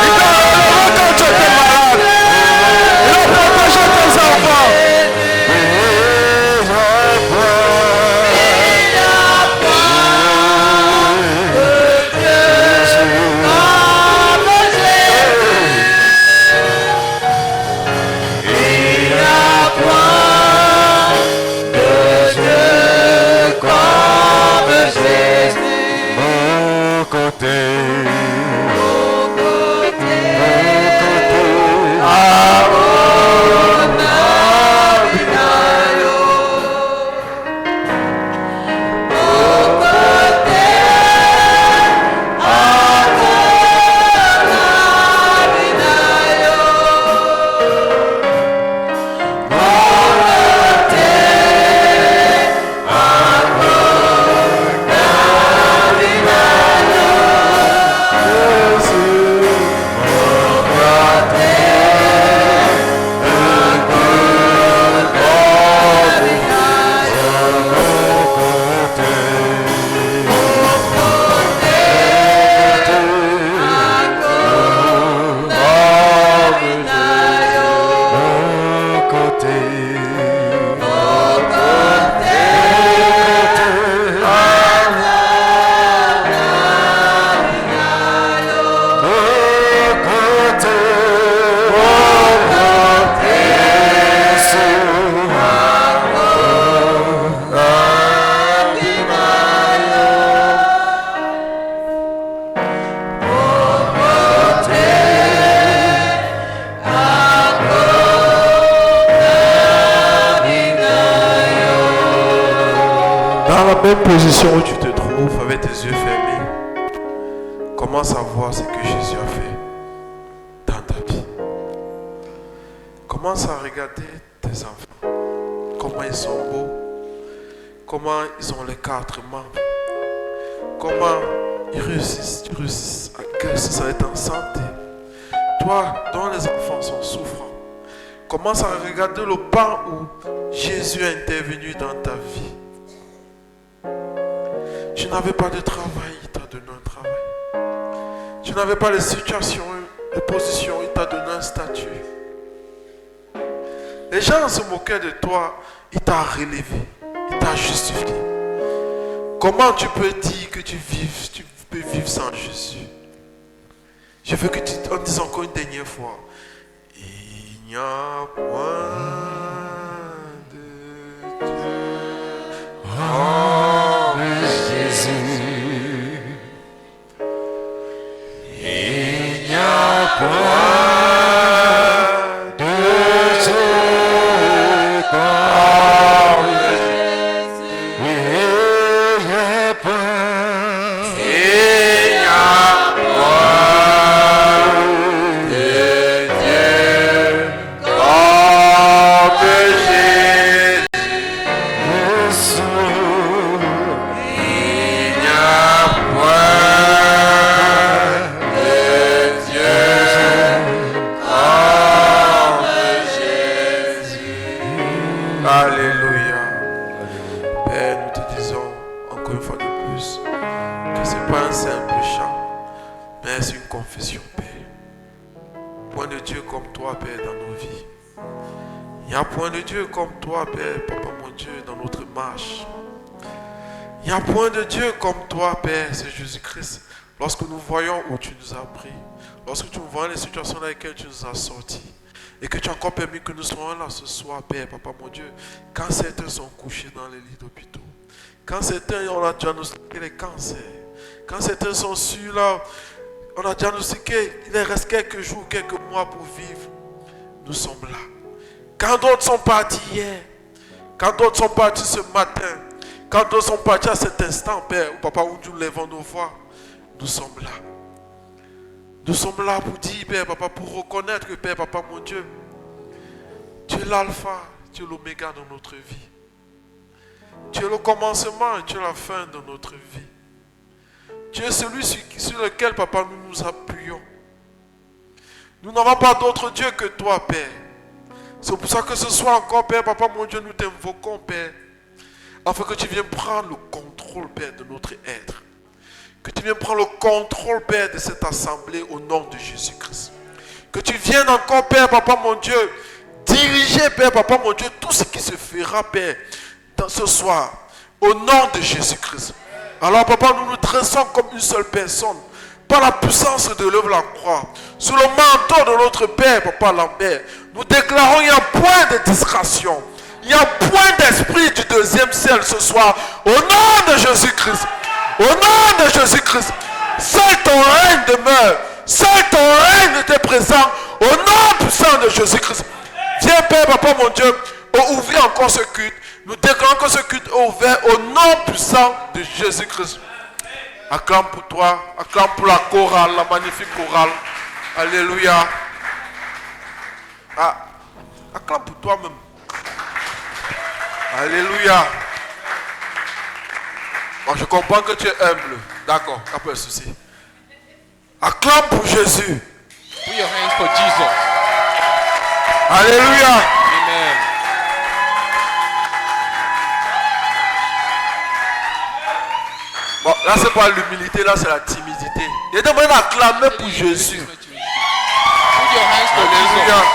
Il t'a relevé quand tu étais malade. Il a protégé tes enfants. position où tu te trouves, avec tes yeux fermés, commence à voir ce que Jésus a fait dans ta vie. Commence à regarder tes enfants, comment ils sont beaux, comment ils ont les 4 membres, comment ils réussissent, tu réussis à être en santé. Toi, dont les enfants sont souffrants, commence à regarder le pan où Jésus est intervenu dans ta vie. Tu n'avais pas de travail, il t'a donné un travail. Tu n'avais pas les situations, les positions, il t'a donné un statut. Les gens se moquaient de toi, il t'a relevé, il t'a justifié. Comment tu peux dire que tu peux vivre sans Jésus? Je veux que tu en dises encore une dernière fois. Il n'y a point de Dieu hors Jésus. Il n'y a point de Dieu hors Jésus. Il n'y a point. Il n'y a point de Dieu hors Jésus. Il n'y a point de Dieu hors Jésus. Alléluia. Père, nous te disons encore une fois de plus que ce n'est pas un simple chant, mais c'est une confession, Père. Point de Dieu comme toi, Père, dans nos vies. Il n'y a point de Dieu comme toi, Père, Papa mon Dieu, dans notre marche. Il n'y a point de Dieu comme toi, Père, c'est Jésus-Christ. Lorsque nous voyons où tu nous as pris, lorsque nous voyons les situations dans lesquelles tu nous as sortis, et que tu as encore permis que nous soyons là ce soir, Père, Papa mon Dieu, quand certains sont couchés dans les lits d'hôpitaux, quand certains on a diagnostiqué les cancers, quand certains sont sur là, on a diagnostiqué, il leur reste quelques jours, quelques mois pour vivre, nous sommes là. Quand d'autres sont partis hier, quand d'autres sont partis ce matin, quand d'autres sont partis à cet instant, Père, Papa, où nous lèvons nos voix, nous sommes là. Nous sommes là pour dire, Père, Papa, pour reconnaître que, Père, Papa, mon Dieu, tu es l'alpha, tu es l'oméga dans notre vie. Tu es le commencement et tu es la fin de notre vie. Tu es celui sur lequel, Papa, nous nous appuyons. Nous n'avons pas d'autre Dieu que toi, Père. C'est pour ça que ce soir encore, Père, Papa, mon Dieu, nous t'invoquons, Père, afin que tu viennes prendre le contrôle, Père, de notre être. Que tu viennes prendre le contrôle, Père, de cette assemblée au nom de Jésus-Christ. Que tu viennes encore, Père, Papa, mon Dieu, diriger, Père, Papa, mon Dieu, tout ce qui se fera, Père, dans ce soir, au nom de Jésus-Christ. Alors, Papa, nous nous dressons comme une seule personne, par la puissance de l'œuvre de la croix, sous le manteau de notre Père, Papa Lambert. Nous déclarons qu'il y a un point de distraction, il y a un point d'esprit du deuxième ciel ce soir, au nom de Jésus-Christ. Au nom de Jésus-Christ, seul ton règne demeure, seul ton règne était présent, au nom puissant de Jésus-Christ. Viens, Père, Papa, mon Dieu, ouvrir encore ce culte. Nous déclarons que ce culte est ouvert au nom puissant de Jésus-Christ. Acclame pour toi, acclame pour la chorale, la magnifique chorale. Alléluia. Ah, acclame pour toi-même. Alléluia. Bon, je comprends que tu es humble. D'accord, pas de souci. Acclame pour Jésus. Put your hands for Jesus. Alléluia. Amen. Bon, là c'est pas l'humilité, là c'est la timidité. Il demande d'acclamer pour Jésus. Put your hands for Alléluia. Jesus.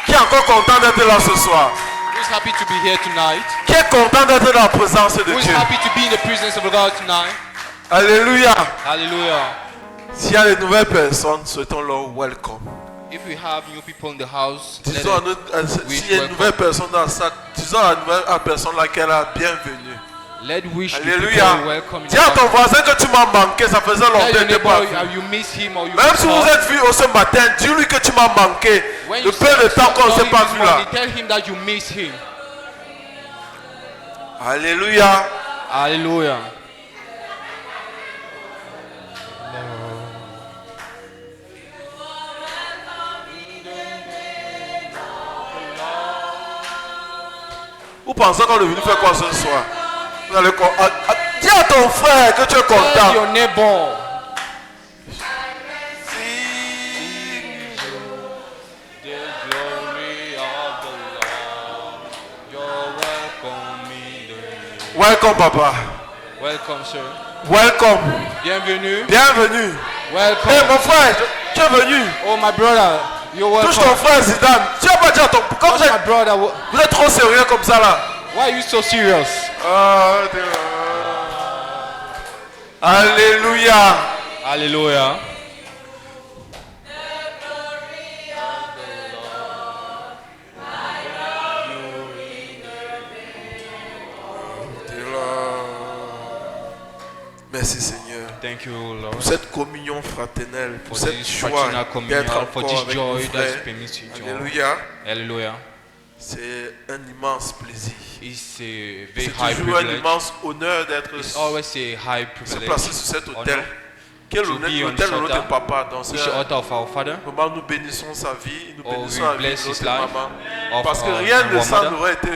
Qui est encore content d'être là ce soir? Who's happy to be here tonight? Qui est content d'être dans la présence de Who's Dieu? happy to be in the presence of God tonight? Alléluia. Hallelujah. S'il y a de nouvelles personnes, souhaitons-leur welcome. If we have new people in the house, let Disons à it- notre, s'il y a une nouvelle personne dans la salle, disons à la nouvelle personne là qu'elle est bienvenue. Let wish the Alléluia. people welcome in Dis à the ton house. voisin que tu m'as manqué, ça faisait Tell longtemps your que tu n'es pas neighbor venu. you miss him or you Même miss si vous her. êtes vus ce matin, dis-lui que tu m'as manqué. When Le you peu de temps qu'on ne saw s'est him pas this vu là. morning, tell him that you miss him. Alléluia. Hallelujah. Vous pensez qu'on est venu faire quoi ce soir? Vous allez dis à ton frère que tu es Tell content. your neighbor. The glory of the Lord. You're welcome in the Welcome, papa. Welcome, sir. Welcome. Bienvenue. Bienvenue. Welcome. Hé, mon frère, tu es venu. Oh, my brother. You're Touche ton welcome. frère Zidane. Tu n'as pas dit à ton... Comme Touch my brother. vous êtes trop sérieux comme ça là. Why are you so serious? Alléluia. Hallelujah. Merci Seigneur Thank you, Lord. pour cette communion fraternelle, pour For cette this joie fraternal communion, d'être for encore this avec nos joy that frères. permits you to. Alléluia. Hallelujah. C'est un immense plaisir. It's a very C'est high toujours un privilege. immense honneur d'être It's always a high se privilege. placer sur cet honor hôtel. Quel to honneur, be on l'hôtel this de notre altar. papa. Dans ce It's the altar of our Father. moment, nous bénissons sa vie, nous Oh, bénissons we la vie bless de his notre life, maman. of Parce que our- rien de our ça mother. n'aurait été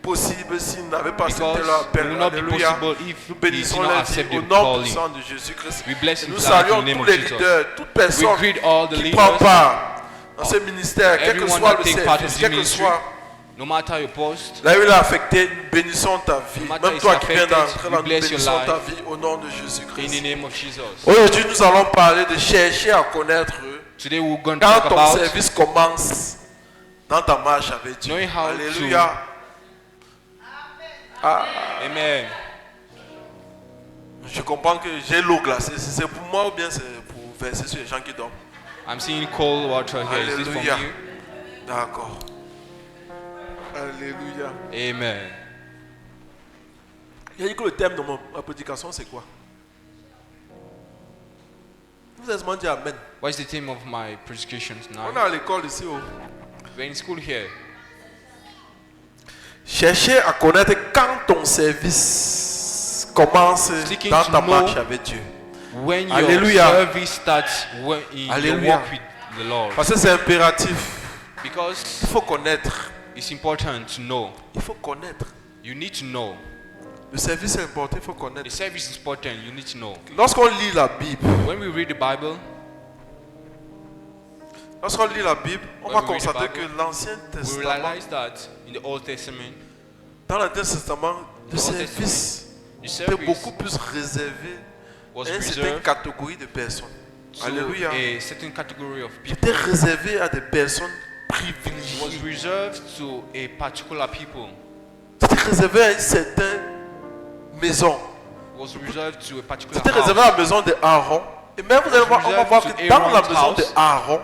possible s'il n'avait pas accepté Because l'appel. it will not be Alléluia. possible if Nous he did bénissons not la accept vie au the nom calling. puissant de Jésus-Christ. We bless Et him nous tonight in saluons the name tous of les Jesus. leaders, toute personne We greet all the qui leaders, prend part dans ce ministère, quel que everyone soit that le take part in service, this quel que ministry. soit No matter your post, là où il a affecté, nous bénissons ta vie. No matter Même toi it's qui viens affected, d'entrer là, we nous bless your bénissons life. ta vie au nom de in the Jésus-Christ. name of Jesus. Aujourd'hui, nous allons parler de chercher à connaître Today we're going to quand talk ton about service commence dans ta marche avec Dieu. knowing how Alléluia. Amen. Je comprends que j'ai l'eau glacée. Si c'est pour moi ou bien c'est pour verser sur les gens qui dorment. I'm seeing cold water here. Is this from Alléluia. you? D'accord. Alléluia. Amen. Il a dit que le thème de ma prédication, c'est quoi? Vous avez demandé Amen. What's the theme of my persecutions On est now? à l'école ici. Oh. We're in school here. Chercher à connaître quand ton service commence Seeking dans to ta know marche avec Dieu. When your Alléluia. service starts in your Alléluia. walk with the Lord. Parce que c'est impératif. Because Il faut connaître. it's important to know. Il faut connaître. You need to know. Le service est important, il faut The connaître. service is important. You need to know. Lorsqu'on lit la Bible, When we read the Bible, on on When va we read the constater Bible, que l'Ancien we Testament, realize that in the Old Testament, dans l'Ancien Testament, le The Old service the était service beaucoup plus réservé was à une certaine reserved catégorie de personnes. to Alléluia. a certain category of people. C'était réservé à des personnes It was privilégiées. reserved to a particular people. C'était réservé à une certaine maison. It was reserved to a particular C'était réservé house. à la maison de Aaron. Et même vous allez voir, on va voir que dans la maison de Aaron,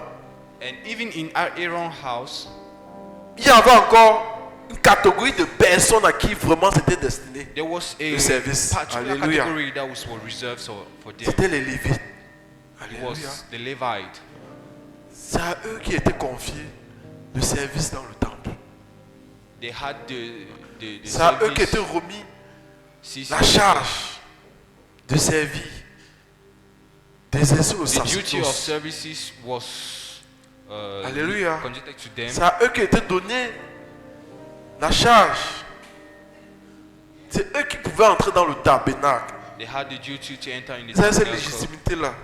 And even in Aaron's house, il y avait encore une catégorie de personnes à qui vraiment c'était destiné. there was Le a service. particular Alléluia. category that was reserved for them. C'était les Lévites. It Alléluia. was the Levite. C'est à eux qui était confié le service dans le temple. They had the C'est à eux qui service. était remis See, la charge de servir, d'exercer le the duty of sacerdoce. services was Alléluia. conducted to them. C'est à eux qui était donné la charge. C'est eux qui pouvaient entrer dans le tabernacle. They had the duty to enter in the Vous avez cette tabernacle. légitimité-là.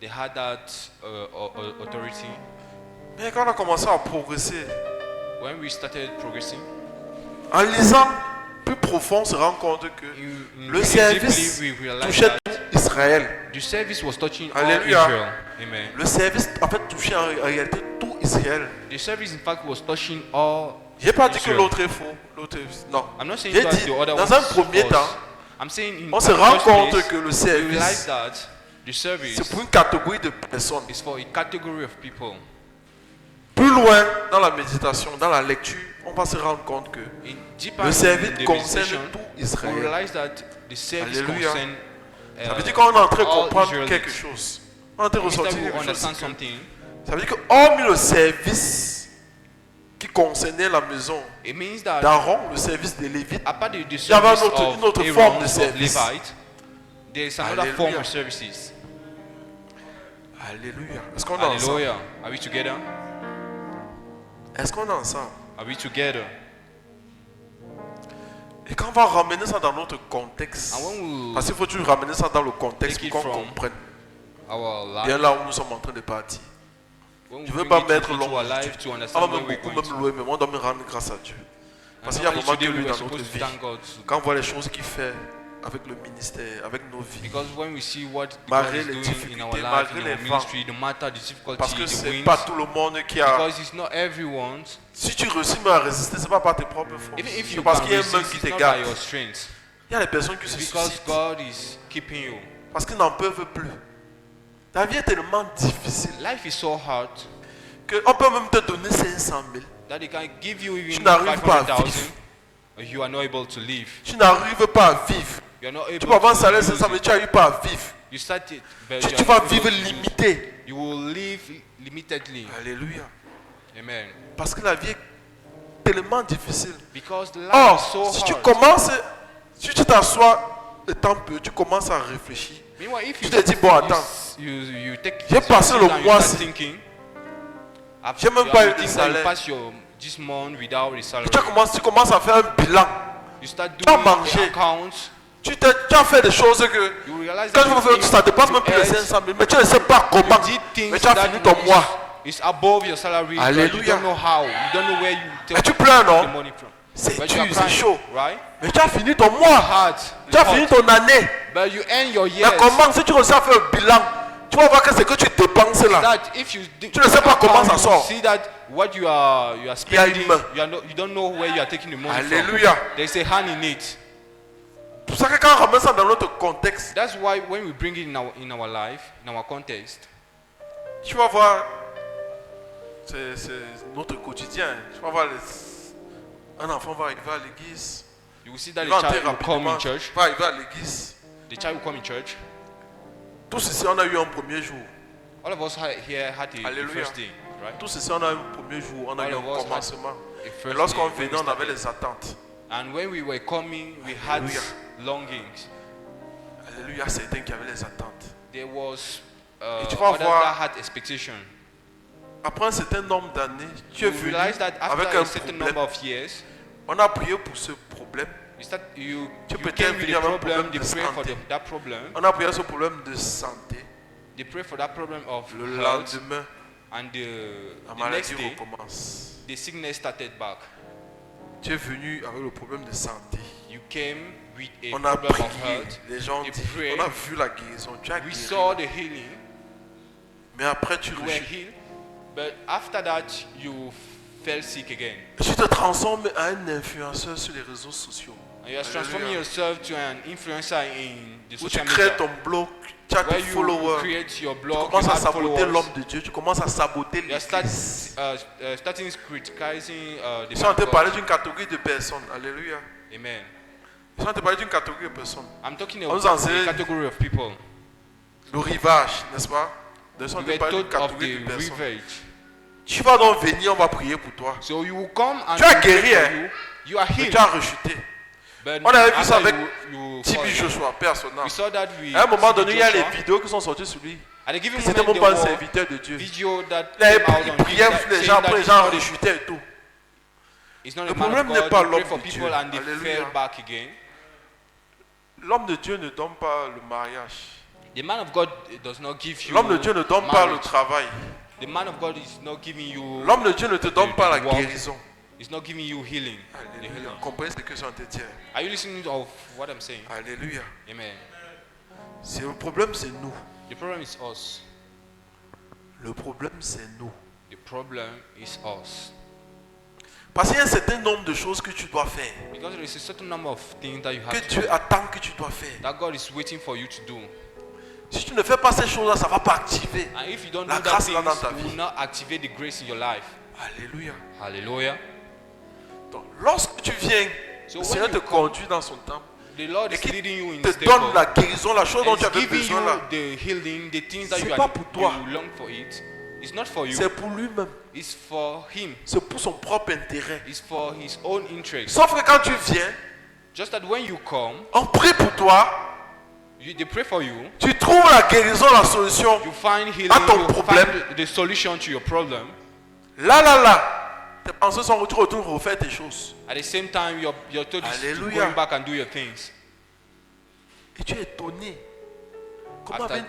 They had that authority. Mais quand on a commencé à progresser, When we started progressing, en lisant plus profond, on se rend compte que in le reading service deeply, we realized touchait that tout Israël. the service was touching all Alléluia. Israel. Amen. Le service, en fait, touchait en réalité tout Israël. The service, in fact, was touching all. J'ai pas dit que Israel. l'autre est faux. L'autre est... Non. I'm not saying J'ai that dit, the other dans one un is premier false. temps, I'm saying in on the se rend first compte place, que le we realize service, that the service c'est pour une catégorie de personnes. is for a category of people. Plus loin dans la méditation, dans la lecture, on va se rendre compte que in deeper le in service the concerne visitation, tout we Israël. realize that the service Alléluia. concern Ça veut dire qu'on est en train de all comprendre Israelites. quelque chose. On est en train de Instead ressortir we quelque chose. understand c'est que- something. Ça veut dire que hormis le service qui concernait la maison It means that d'Aaron, le service des Lévites, apart the y avait service une autre of forme Aaron, de of service. Levite, there is another Alléluia. form of services. Alléluia. Est-ce qu'on est ensemble? Hallelujah. Are we together? Est-ce qu'on est ensemble? Are we together? Et quand on va ramener ça dans notre contexte, And when we parce qu'il faut toujours ramener ça dans le contexte Take pour it qu'on from comprenne our bien life, là où nous sommes en train de partir. when we Je ne veux bring pas it mettre into long our du life tout. to On va understand where même we're beaucoup going même to. louer, mais on doit me rendre grâce à Dieu. Parce And qu'il y a normally vraiment que today lui we dans were notre supposed to vie. thank God to- Quand on voit les choses qu'il fait avec le ministère, avec nos vies. because when we see what God Malgré is les doing in difficultés, our life, malgré in les our vents. ministry, no matter the difficulty, Parce que the c'est winds, pas tout le monde qui a. because it's not everyone. Si tu réussis même à résister, c'est pas par tes propres forces. Even if C'est you parce can qu'il y a un main resist, qui it's te not by garde. your strength. Il y a des personnes qui se Because suicident God is keeping you. parce qu'ils n'en peuvent plus. Ta vie est tellement difficile Life is so hard qu'on peut même te donner 500 000. that He can give you even Tu n'arrives pas à 500,000, vivre. but you are not able to live. Tu n'arrives pas à vivre. You are not able Tu peux avoir un to salaire use 500 000, it. tu n'arrives pas à vivre. You start it, but Tu you are vas not able vivre to use it. limité. You will live limitedly. Alléluia. Amen. Parce que la vie est tellement difficile. Because life is Or, so si tu hard. commences, si tu t'assois le temps peu, tu commences à réfléchir. Meanwhile, if tu you te dis, bon, attends. you take J'ai passé le sit down, you mois start ci. thinking. J'ai même You pas are eu de thinking that salaire. you pass your this month without a salary. Tu commences à faire un bilan. You start Tu as doing mangé. the accounts. Tu as fait des choses que You realize quand that tu vas faire, ça dépasse même plus les 500 000. Mais tu ne sais pas comment. you did things Mais tu as that fini ton mois. is above your salary, but you Alléluia. don't know how. You don't know where you Et take tu pleures, the non? money from. C'est But dur, you are c'est crying, chaud. right? Mais tu as fini ton mois. Hard. Tu as It's fini hard. ton année. But you end your Mais years. comment si tu réussis à faire un bilan, tu vas voir que c'est que tu dépenses là. That if you Tu ne sais pas comment ça you sort. see that what you are Il y a spending, une main. you don't know where you are taking the money Alléluia. from. There's a hand in it. C'est pour ça que quand on ramène ça dans notre contexte, That's why when we bring it in our life, in our context, tu vas voir, c'est notre quotidien. Tu vas voir, un enfant va arriver à l'église, you will see that il the va entrer child will come rapidement, in church. va arriver à l'église. The child will come in church. Tous ici, on a eu un premier jour. All of us here had a Alléluia. first day, right? Tous ici, on a eu un premier jour, on a All eu of un us had commencement. a Et first lorsqu'on day when venait, we on avait started. les attentes. And when we were coming, we had Alléluia. longings. Alléluia, certains qui avaient les attentes. There was Et tu vas others voir- that had expectation. Après un certain nombre d'années, tu es You venu realize that avec after un a certain problème. number of years, On a prié pour ce problème. you Tu peux came with venir a avec un problem, problème they de pray for santé. that problem, On a prié ce problème de santé. they pray for that problem of Le health, lendemain, and la the maladie next day, recommence. the sickness started back. Tu es venu avec le problème de santé. You came with a On a problem of prié. health. Les gens You disent, prayed. on a vu la guérison. Tu as We guéri. saw the healing, Mais après, tu you were rechutes. healed, but after that, you fell sick again. Tu te transformes en un influenceur sur les réseaux sociaux. And you are transforming Alléluia. yourself to an influencer in the Où tu social crées media, ton blog, tu as where tes you followers. create your Tu blog, you commences à have saboter followers. l'homme de Dieu. Tu commences à saboter You are l'église. starting criticizing the Ils sont en man train de of parler God. d'une catégorie de personnes. Alléluia. Amen. Ils sont en train de parler d'une catégorie de personnes. I'm talking On about nous enseigne- a category of people. Le rivage, n'est-ce pas? Ils sont en train We de were parler d'une taught of catégorie the de personnes. rivage. Tu vas donc venir, on va prier pour toi. So you will come and Tu as we pray guéri, for hein? you. You are Mais healed. tu as rechuté. But On avait vu ça after avec you TB fall. Joshua, personnel. We saw that we À un moment donné, il y a les Joshua. vidéos qui sont sorties sur lui. At a given C'était moment, même pas un there were serviteur de Dieu. video that Il avait came out il on priait that sur les saying gens, that après les it's gens not a- rechutaient et tout. it's not Le a man problème of n'est God. pas You pray l'homme for de people Dieu. and they Alléluia. fell back again. L'homme de Dieu ne donne pas le mariage. The man of God does not give you L'homme de Dieu ne donne pas le marriage. travail. The man of God is not giving you L'homme de Dieu ne te donne pas la work. guérison. It's not giving you healing. The Alléluia. healing. Comprenez ce que je suis en train de dire. Are you listening of what I'm saying? Alléluia. Amen. C'est le problème, c'est nous. The problem is us. Le problème, c'est nous. The problem is us. Parce qu'il y a un certain nombre de choses que tu dois faire. Because there is a certain number of things that you Que have to Dieu do, attend que tu dois faire. that God is waiting for you to do. Si tu ne fais pas ces choses-là, ça ne va pas activer. And if you don't La do that grâce là things, dans ta you vie. will not activate the grace in your life. Alléluia. Hallelujah. Donc, lorsque tu viens, So le when Seigneur te you come, conduit dans son temple the Lord et is qu'il leading you in te His donne temple. la guérison, la chose dont And tu He's avais giving besoin you là. the healing, the things that C'est you pas pour toi. you long for it. It's not for you. C'est pour lui-même. It's for Him. C'est pour son propre intérêt. It's for His own interest. Sauf que quand tu viens, Just that when you come, on prie pour toi, they pray for you. tu trouves la guérison, la solution. You find healing. À ton You problème. find the solution to your problem. Là, tes pensées sont tu retournes refaire tes choses. At the same time, you're told to Alléluia. go back and do your things. Et tu es étonné. Comment After avec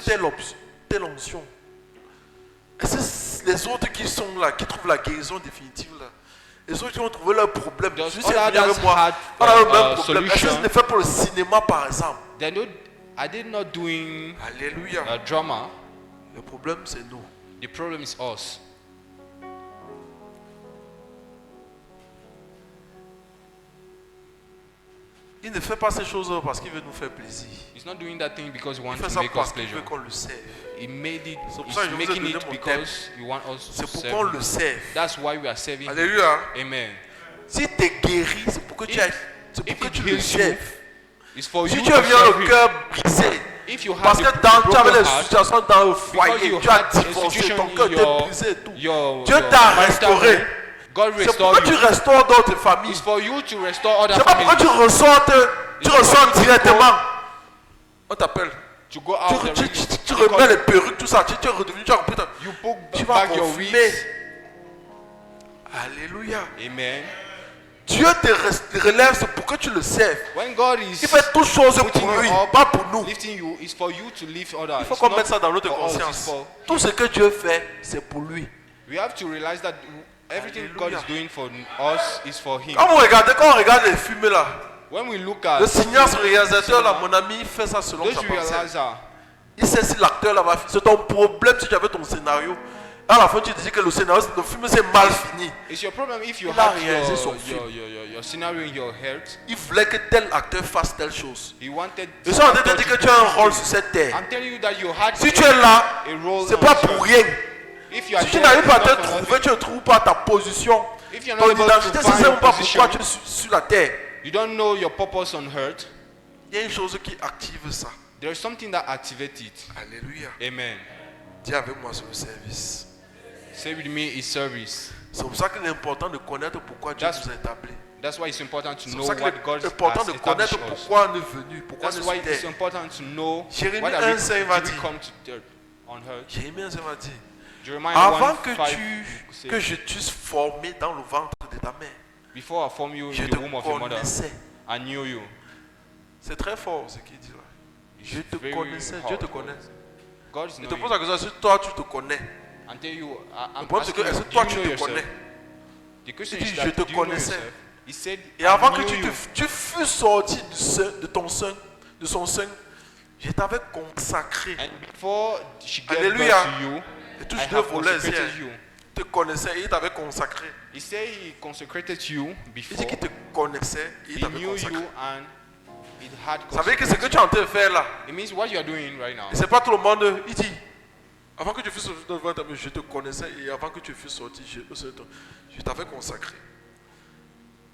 telle onction? Est-ce que les autres qui sont là, qui trouvent la guérison définitive là, les autres qui ont trouvé leur problème, Those celui qui est others venu avec moi, had, on a le même problème. solution. Est-ce que ce n'est fait pour le cinéma par exemple? Are they not doing Alléluia. drama? Le problème c'est nous. The problem is us. Il ne fait pas ces choses parce qu'il veut nous faire plaisir. He's not doing that thing because he Il wants fait to ça make us parce qu'il pleasure. veut qu'on le serve. He made it. C'est pour He's ça que je vous ai making donné it mon because he wants us C'est to pour serve qu'on him. le serve. That's why we are serving him. Alléluia. Amen. Si tu es guéri, c'est pour que tu ailles, c'est pour If que it tu le heals you, serves. it's for Si you tu to viens serve le him. cœur brisé, If you have parce the que tu avais broken des heart, situations dans le because foyer, you tu as had a divorcé, situation ton cœur in était brisé et tout. your Dieu t'a marital restauré. home, God C'est restore pourquoi tu you. restaures d'autres familles. It's for you to restore other C'est pas pourquoi families. tu ressortes, tu It's for ressors you to directement. On t'appelle. To go out Tu, there. tu, tu, tu remets les perruques, tout ça. Tu es redevenu, tu as repris ta- You put Tu vas back your confirmer. wigs. Alléluia. Amen. Dieu te relève, c'est pour que tu le serves. When God is Il fait toutes choses putting pour lui, you up, pas pour nous. lifting you, it's for you to lift others. Il faut It's qu'on not mette ça dans notre for us, it's conscience. for- Tout ce que Dieu fait, c'est pour lui. We have to realize that everything God Alléluia. is doing for us is for Him. Quand on regarde les films là, When we look at le cinéaste, le réalisateur là, mon ami, il fait ça selon those sa pensée. realizer, Il sait si l'acteur là va. C'est ton problème si tu avais ton scénario. À la fin, tu te dis que le scénario, le film c'est mal fini. it's your problem if you Il a have réalisé son film. your scenario in your head. Il voulait que tel acteur fasse telle chose. He wanted. Je suis en train de te dire que tu as un rôle sur cette terre. I'm telling you that you had Si tu es là, a role. c'est pas pour rien. If you are Si tu there, n'arrives pas à it's te not for trouver, tu ne trouves pas ta position. If you're Ton not able identité, to c'est find même pas position, pourquoi tu es sur la terre. you don't know your purpose on earth. Il y a une chose qui active ça. There is something that activates it. Alléluia. Amen. Dis avec moi sur le service. Say with me is service. C'est pour ça qu'il est important de connaître pourquoi Dieu That's- nous a établis. That's why it's important to C'est know pour ça qu'il what est God important has de connaître established us. pourquoi on est venu, pourquoi That's on why est sur it's terre. important to know Jérémie what 1:5 va did we dire. come to earth, on earth. Jérémie, ça va dire. Jeremiah Avant 1:5 says, que je t'eusse formé dans le ventre de ta mère, before I formed you je in te the womb of your mother, connaissais. I knew you. C'est très fort ce qu'il dit là. Je te very connaissais, Dieu te powerful. connaît. God is Je te knowing pose la question, si toi tu te connais. until you. Le I'm problème c'est que asking est-ce you, que do toi you tu know te yourself? connais? The question Il is dit, that, je te do you know connaissais. yourself? He said, Et avant I que knew you. tu fus sorti de ton sein, de son sein, je t'avais consacré. And before she gave Alléluia. birth to you, Et tous I deux have volets, consecrated you. il te connaissait et il t'avait consacré. He said he consecrated you Il before. dit qu'il te connaissait et il He t'avait knew consacré. you and it had Ça veut dire que ce que consecrated tu es en train de faire là, you. It means what you are doing right now. et c'est pas tout le monde, il dit, avant que tu fusses sorti devant ta mère, je te connaissais et avant que tu fusses sorti, je t'avais consacré.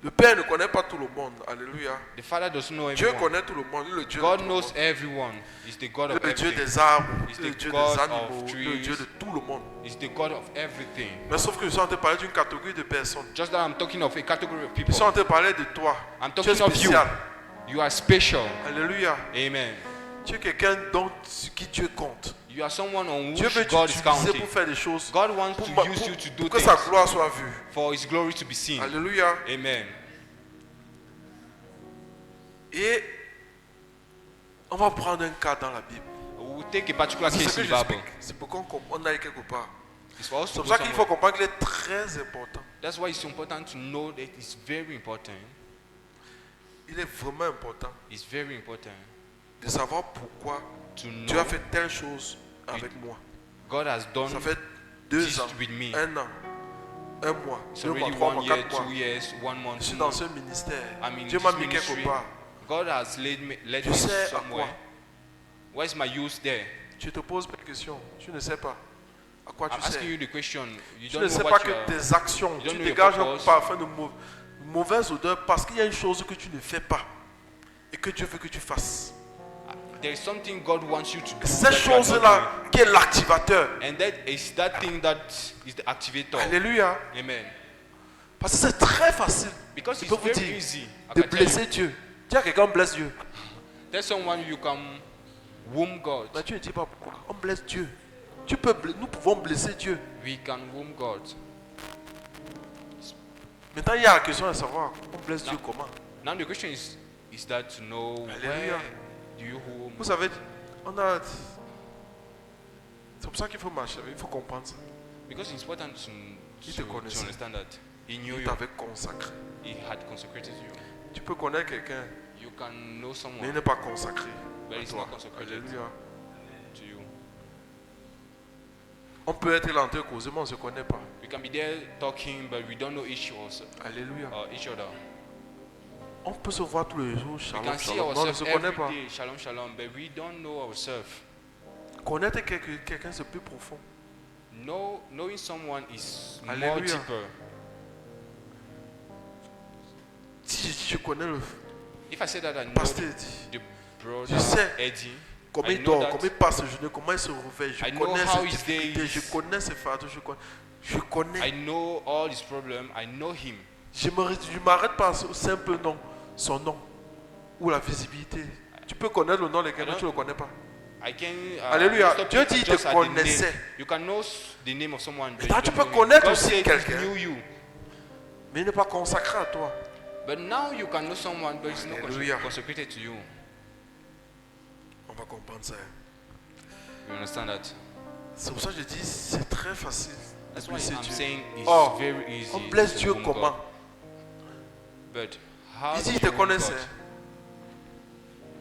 Le Père ne connaît pas tout le monde, alléluia. The Father doesn't know Dieu everyone. connaît tout le monde, il est le Dieu God de tout le knows monde. everyone. He's the God Il of est le Dieu everything. des arbres, He's il est le the Dieu God des of animaux, il est le trees. Dieu de tout le monde. He's the God of everything. Mais sauf que je suis en train de parler d'une catégorie de personnes. Just that I'm talking of a category of Je people. suis en train de parler de toi. I'm Tu es talking of you. spécial. You are special. Alléluia. Amen. Tu es quelqu'un dont qui Dieu compte. You are someone on Dieu which veut God is t'utiliser counting. pour faire des choses. God wants Pour, to use you to do pour que sa things gloire soit vue. for His glory to be seen. Alléluia. Amen. Et on va prendre un cas dans la Bible. We'll take a particular C'est ce case que in the j'explique. Bible. C'est pour qu'on aille quelque part. It's for us C'est to pour go ça qu'il faut somewhere. comprendre qu'il est très important. That's why it's important to know that it's very important. Il est vraiment important It's very important de savoir pourquoi to Dieu a know fait telle chose avec moi. God has done Ça fait 2 this ans, with me. 1 an, 1 mois, It's 2 mois, already 3 1 mois, year, 4 mois. 2 years, 1 month. Je suis 2 dans months. ce ministère. I'm in Dieu this m'a mis ministry. quelque part. God has led Je me sais à somewhere. quoi. Where's my use there? Je te pose une question. Tu ne sais pas à quoi I'm tu asking sais. you the question. You Tu don't ne know sais pas what que you are. tes actions, you don't tu know your dégages un purpose. parfum de mauvaise odeur parce qu'il y a une chose que tu ne fais pas et que Dieu veut que tu fasses. There is something God wants you to do. Cette that you are not chose-là qui est l'activateur. doing. And that is that thing that is the activator. Alléluia. Amen. Parce que c'est très facile Because je it's peux vous very dire, easy. I de can tell blesser you. Dieu. Dis à quelqu'un, blesse Dieu. There's someone you can womb God. Mais tu ne dis pas pourquoi. On blesse Dieu. Nous pouvons blesser Dieu. We can womb God. Maintenant, il y a la question de savoir, on blesse Dieu comment? Now the question is that to know Hallelujah. where do you womb? Vous savez, c'est pour ça qu'il faut marcher, il faut comprendre ça. Because it's important Il te to connaissait. understand that he knew Il you. t'avait consacré. He had consecrated you. Tu peux connaître quelqu'un, You can know mais il someone, n'est pas consacré. but à he's toi. not consecrated Alléluia. to you. On peut être là en train de causer, mais on ne se connaît pas. We can be there talking, but we don't know each Alléluia. other. On peut se voir tous les jours, We shalom, can see shalom. Mais on ne ourselves se connaît every pas. day, shalom, shalom, but we don't know ourselves. Connaître quelqu'un, c'est plus profond. Knowing someone is more Hallelujah. deeper. Si je connais le If I say that I know pasteur dit, the brother Je sais Eddie, comment I il know dort, that. comment il passe sa journée, comment il se réveille, je I know connais how ses his difficultés, days- je connais ses fardeaux, je connais. I know all his problems, I know him. Je ne m'arrête pas au simple nom, son nom ou la visibilité. Tu peux connaître le nom de quelqu'un, mais tu ne le connais pas. I can Alléluia. stop Dieu you dit il just te at the name. connaissait. You can know the name of someone, but Maintenant, you tu don't peux know him. connaître God aussi said he quelqu'un. knew you. Mais il n'est pas consacré à toi. But now you can know someone, but it's not Hallelujah. consecrated to you. On va comprendre ça. You understand that? C'est pour ça que je dis c'est très facile de That's why blesser I'm Dieu. saying it's Oh, very easy. on blesse to Dieu womb comment? God. But how Il dit do il te you womb connaissait. God?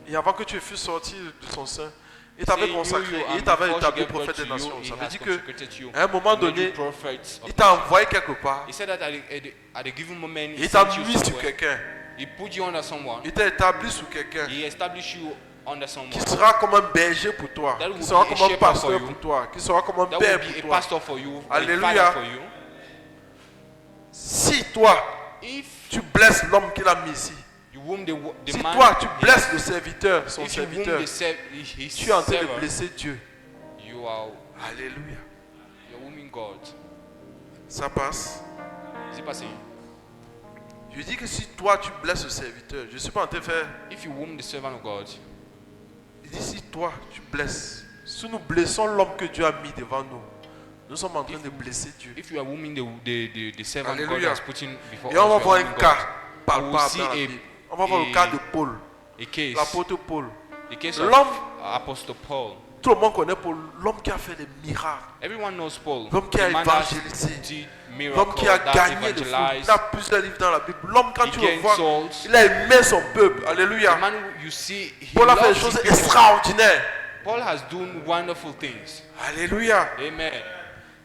Et avant que tu fusses sorti de son sein, il Say t'avait you, consacré you, et il and t'avait before établi she gave prophète birth des to you, nations. he Ça veut has dire consecrated you. qu'à un moment Made you donné, prophets of il t'a envoyé quelque part. He said that at a given moment, he Il t'a sent you mis sur somewhere. quelqu'un. He put you under someone. Il t'a établi sur quelqu'un He established you under someone. qui sera comme un berger pour toi, That qui will sera be a comme un shepherd for pasteur you. pour toi, qui sera comme un That père will be a pour toi. pastor for you, a Alléluia. father for you. Si toi, If tu blesses l'homme qu'il a mis ici, you womb the si man, toi, tu blesses le serviteur, son if you womb serviteur, his tu es en train de servant, blesser Dieu. you are Alléluia. you're wombing God. Ça passe. Is it passing? Je dis que si toi, tu blesses le serviteur, je ne suis pas en train de faire. If you womb the servant of God, Il dit si toi, tu blesses. Si nous blessons l'homme que Dieu a mis devant nous, nous sommes en train de blesser Dieu. if you are wombing the servant God Alléluia. has put in before Et on va us, you voir are un wombing cas God. palpable see dans la a- Bible. On va voir le cas de Paul, A case, l'apôtre Paul. the case L'homme- of Apostle Paul. Tout le monde connaît Paul, l'homme qui a fait des miracles, Everyone knows Paul. L'homme qui a The man that évangélisé. did l'homme qui a miracles, that gagné le fou. evangelized. Il a plusieurs livres dans la Bible. L'homme, quand He tu le gained vois, souls. il a aimé son peuple. The Alléluia. man who you see, he Paul a fait des loves choses his people. extraordinaires. Paul has done wonderful things. Alléluia. Amen.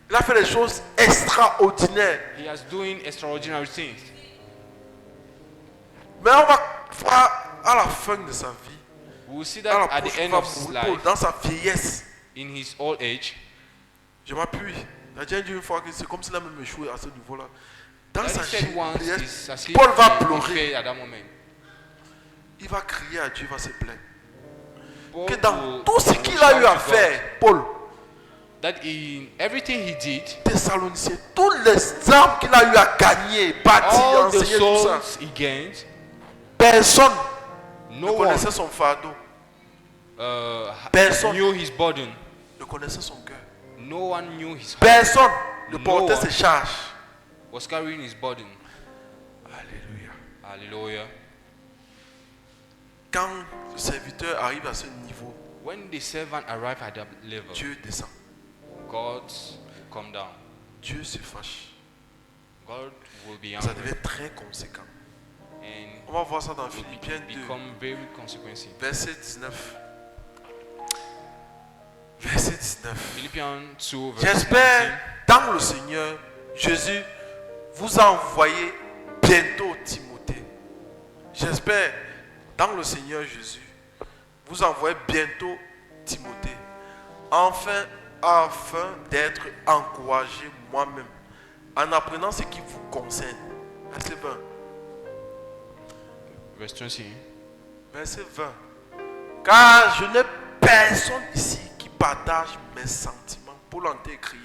Il a fait des choses extraordinaires. He has doing extraordinary things. Mais on va voir à la fin de sa vie, We will see à that at l'approche the qu'il end va of his mourir, Paul, life, dans sa vieillesse. in his old age, Je m'appuie. J'ai déjà dit une fois que c'est comme s'il a même échoué à ce niveau-là. Dans that sa he said once vieillesse, is asleep, Paul va he pleurer. failed at that moment. Il va crier à Dieu, il va se plaindre. Paul Que dans will- tout ce will qu'il a shout eu à to faire, God Paul, that in everything he did, Thessaloniciens, tous les armes qu'il a eu à gagner, bâtir, all the enseigner, tout ça, souls he gained, personne ne no one connaissait son fardeau, Personne. knew his burden. ne connaissait son cœur. No one knew his heart. Personne ne No portait one. ses charges. Was carrying his burden. Alléluia. Hallelujah. Quand le serviteur arrive à ce niveau, When the servant arrived at that level, Dieu descend. God will come down. Dieu se fâche. God will be Ça angry devient très conséquent. and On va voir ça dans will Philippiens 2, become very consequential. verset 19. Verset 19. Philippians 2 verse J'espère dans le Seigneur Jésus vous a envoyé bientôt Timothée. J'espère dans le Seigneur Jésus vous envoyez bientôt Timothée. Enfin, afin d'être encouragé moi-même en apprenant ce qui vous concerne. Verset 20. Verse 20. Verset 20. Car je n'ai personne ici qui partage mes sentiments. Paul en était crié.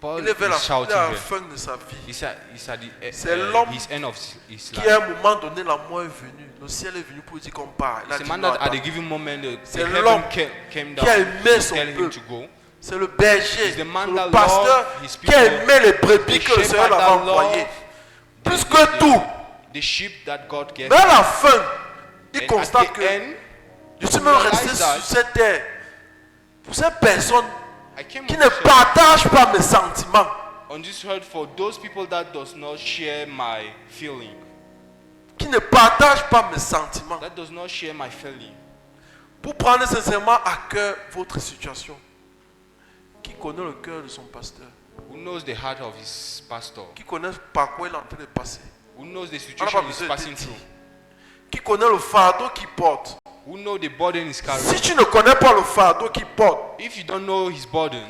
Paul Il est vers is la shouting fin here. de sa vie. He's at the, C'est l'homme his end of his Qui life. à un moment donné, la mort est venue. Le ciel est venu pour dire qu'on part. Il a It's a dit man non, that at attends. a given moment the C'est heaven l'homme came qui a down aimé to son tell him peuple. to go. C'est le berger, He's the man c'est that le pasteur loved his qui a people. aimé les brebis The que le Seigneur shepherd l'avait that envoyé. loved Plus que tout. The sheep that God gave Mais à him. la fin, il And constate at the que end, je suis même resté realize that sur cette terre pour ces personnes I came qui on ne this earth- partagent pas mes sentiments. on this earth for those people that does not share my feeling. Qui ne partagent pas mes sentiments. That does not share my feeling. Pour prendre sincèrement à cœur votre situation. Qui connaît le cœur de son pasteur? Who knows the heart of his pastor? Qui connaît par quoi il est en train de passer? Who knows the On n'a situation pas he's besoin de passing dire. through? Qui connaît le fardeau qu'il porte? Who know the burden he's Si carrying? tu ne connais pas le fardeau qu'il porte, If you don't know his burden,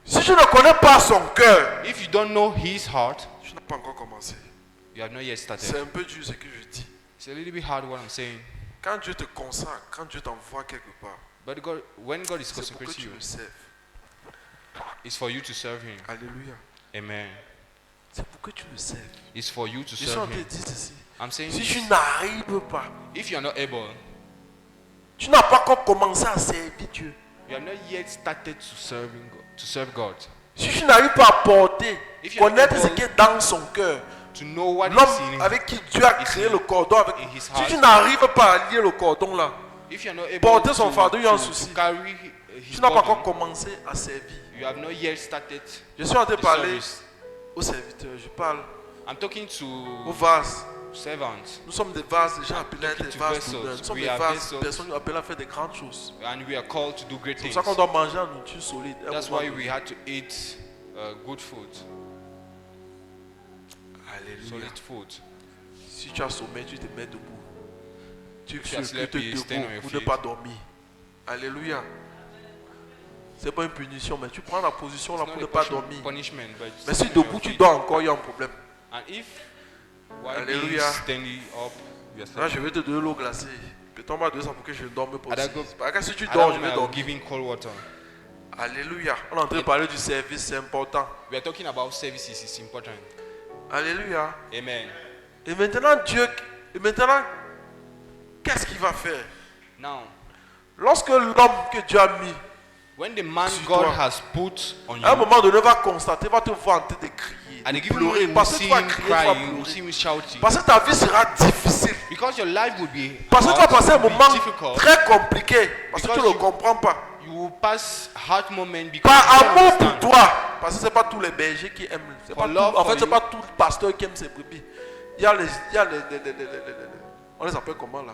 si tu ne connais pas son cœur, if you don't know his heart, tu n'as pas encore commencé. you have not yet started. C'est un peu dur ce que je dis. It's a little bit hard what I'm saying. Quand Dieu te consacre, quand Dieu t'envoie quelque part, But God, when God is c'est pour que consecrating tu you, le serves. it's for you to serve Him. Alléluia. Amen. C'est pour que tu le serves. It's for you to Je suis en serve train de Him. dire ceci. I'm saying Si this. tu n'arrives pas, If you are not able, tu n'as pas encore commencé à servir Dieu. you have not yet started to serve God. Si tu n'arrives pas à porter, If you're connaître not ce able qui est dans son cœur, To know what is in l'homme him. avec qui Dieu a créé le cordon, avec, in his si heart. tu n'arrives pas à lier le cordon là, If you are not able porter son fardeau, il y a un to souci. carry his tu n'as pas encore burden, commencé à servir. you have not yet started Je suis en train de the parler service. aux serviteurs, je parle I'm talking aux to vases. servants, Nous sommes des vases, des gens appelés à être des to vases vessels. d'honneur. Nous sommes We des are vases, vessels. personnes appelées à faire des grandes choses. and we are called to do great C'est pour things. ça qu'on doit manger en nourriture solide. à un That's moment why donné. we had to eat good food, Alléluia. solid food. Si tu as sommeil, tu te mets debout. Tu If you are te sleepy, debout stand on your pour ne feet. pas dormir. Alléluia. C'est pas une punition, mais tu prends la position là It's pour not ne a pas dormir. punishment, but Mais si standing on debout your tu feet. dors encore, il y a un problème. And if while Alléluia. being standing up, you are Là, je sleeping. vais te donner l'eau glacée. Peut-être on va donner ça pour que je ne dorme pas aussi. Adago- Parce que si tu At dors, that je moment, vais I will dormir. give in cold water. Alléluia. On est en train de parler du service, c'est important. We are talking about services. It's important. Alléluia. Amen. Et maintenant, qu'est-ce qu'il va faire? Now, Lorsque l'homme que Dieu a mis, when the man Sur God toi. has put on à un you, moment donné, va constater, va te voir en train de crier, at de the given pleurer. moment, you will Parce que see tu vas him crier, tu vas crying, you will see pleurer. him shouting. Parce que ta vie sera difficile. Because your life will be Parce que tu vas hard, passer un will be moment difficult. très compliqué. Parce que tu Because ne le you- comprends pas. You will pass hard moment because Par you don't amour pour understand. toi. Parce que ce n'est pas tous les bergers qui aiment. C'est For pas love tout- en for fait, ce n'est you. pas tout le pasteur qui aime ses brebis. Il y a les on les appelle comment là?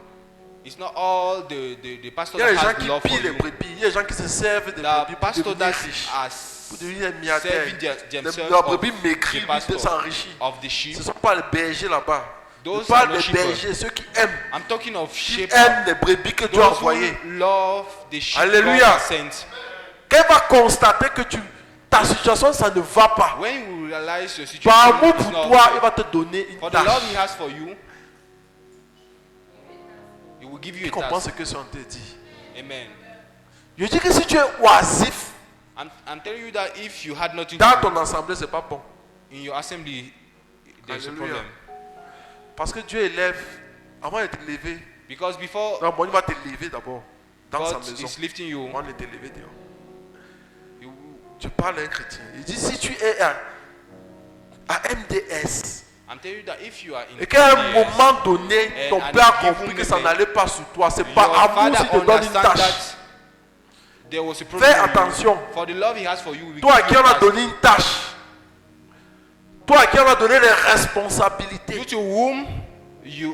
It's not all the pastor Il y a that les gens has qui love for pillent les you. brebis. Il y a les gens qui se servent des The brebis pour pastor devenir that riches. has Pour devenir milliardaires. serving themselves La of brebis maigrit, the lui, pastor, de s'enrichir. of the sheep. Ce ne sont pas les bergers là-bas. Je Those parle are not des shepherds. bergers, ceux qui aiment. I'm talking of Qui sheep. aiment les brebis que Dieu a Those envoyées. who love the sheep Alléluia. God has sent. Qu'elle va constater que ta situation, ça ne va pas. When you realize your Par situation amour is pour not toi, il va te donner une for the love He tâche. has for you, He will give you Tu a comprends ce task. que son te dit? Amen. Je dis que si tu es oisif, I'm telling you that if you had nothing dans to do ton assemblée, ce n'est pas bon. in your assembly, there's a Alléluia. problem. Parce que Dieu élève, avant de te lever, Because before non, bon, il va te lever d'abord dans sa God maison. is lifting you, Avant de te lever dehors. you Tu parles à un chrétien. Il dit si tu es à MDS, I'm telling you that if you are in et qu'à un MDS, moment donné, and ton at père a a given compris que ça moment, n'allait pas sur toi, c'est your pas amour father s'il te donne une understand tâche. that there was a problem. Fais with you. attention. For the love He has for you, we Toi à give qui you on a task. donné une tâche, toi à qui on a donné les responsabilités, You to whom you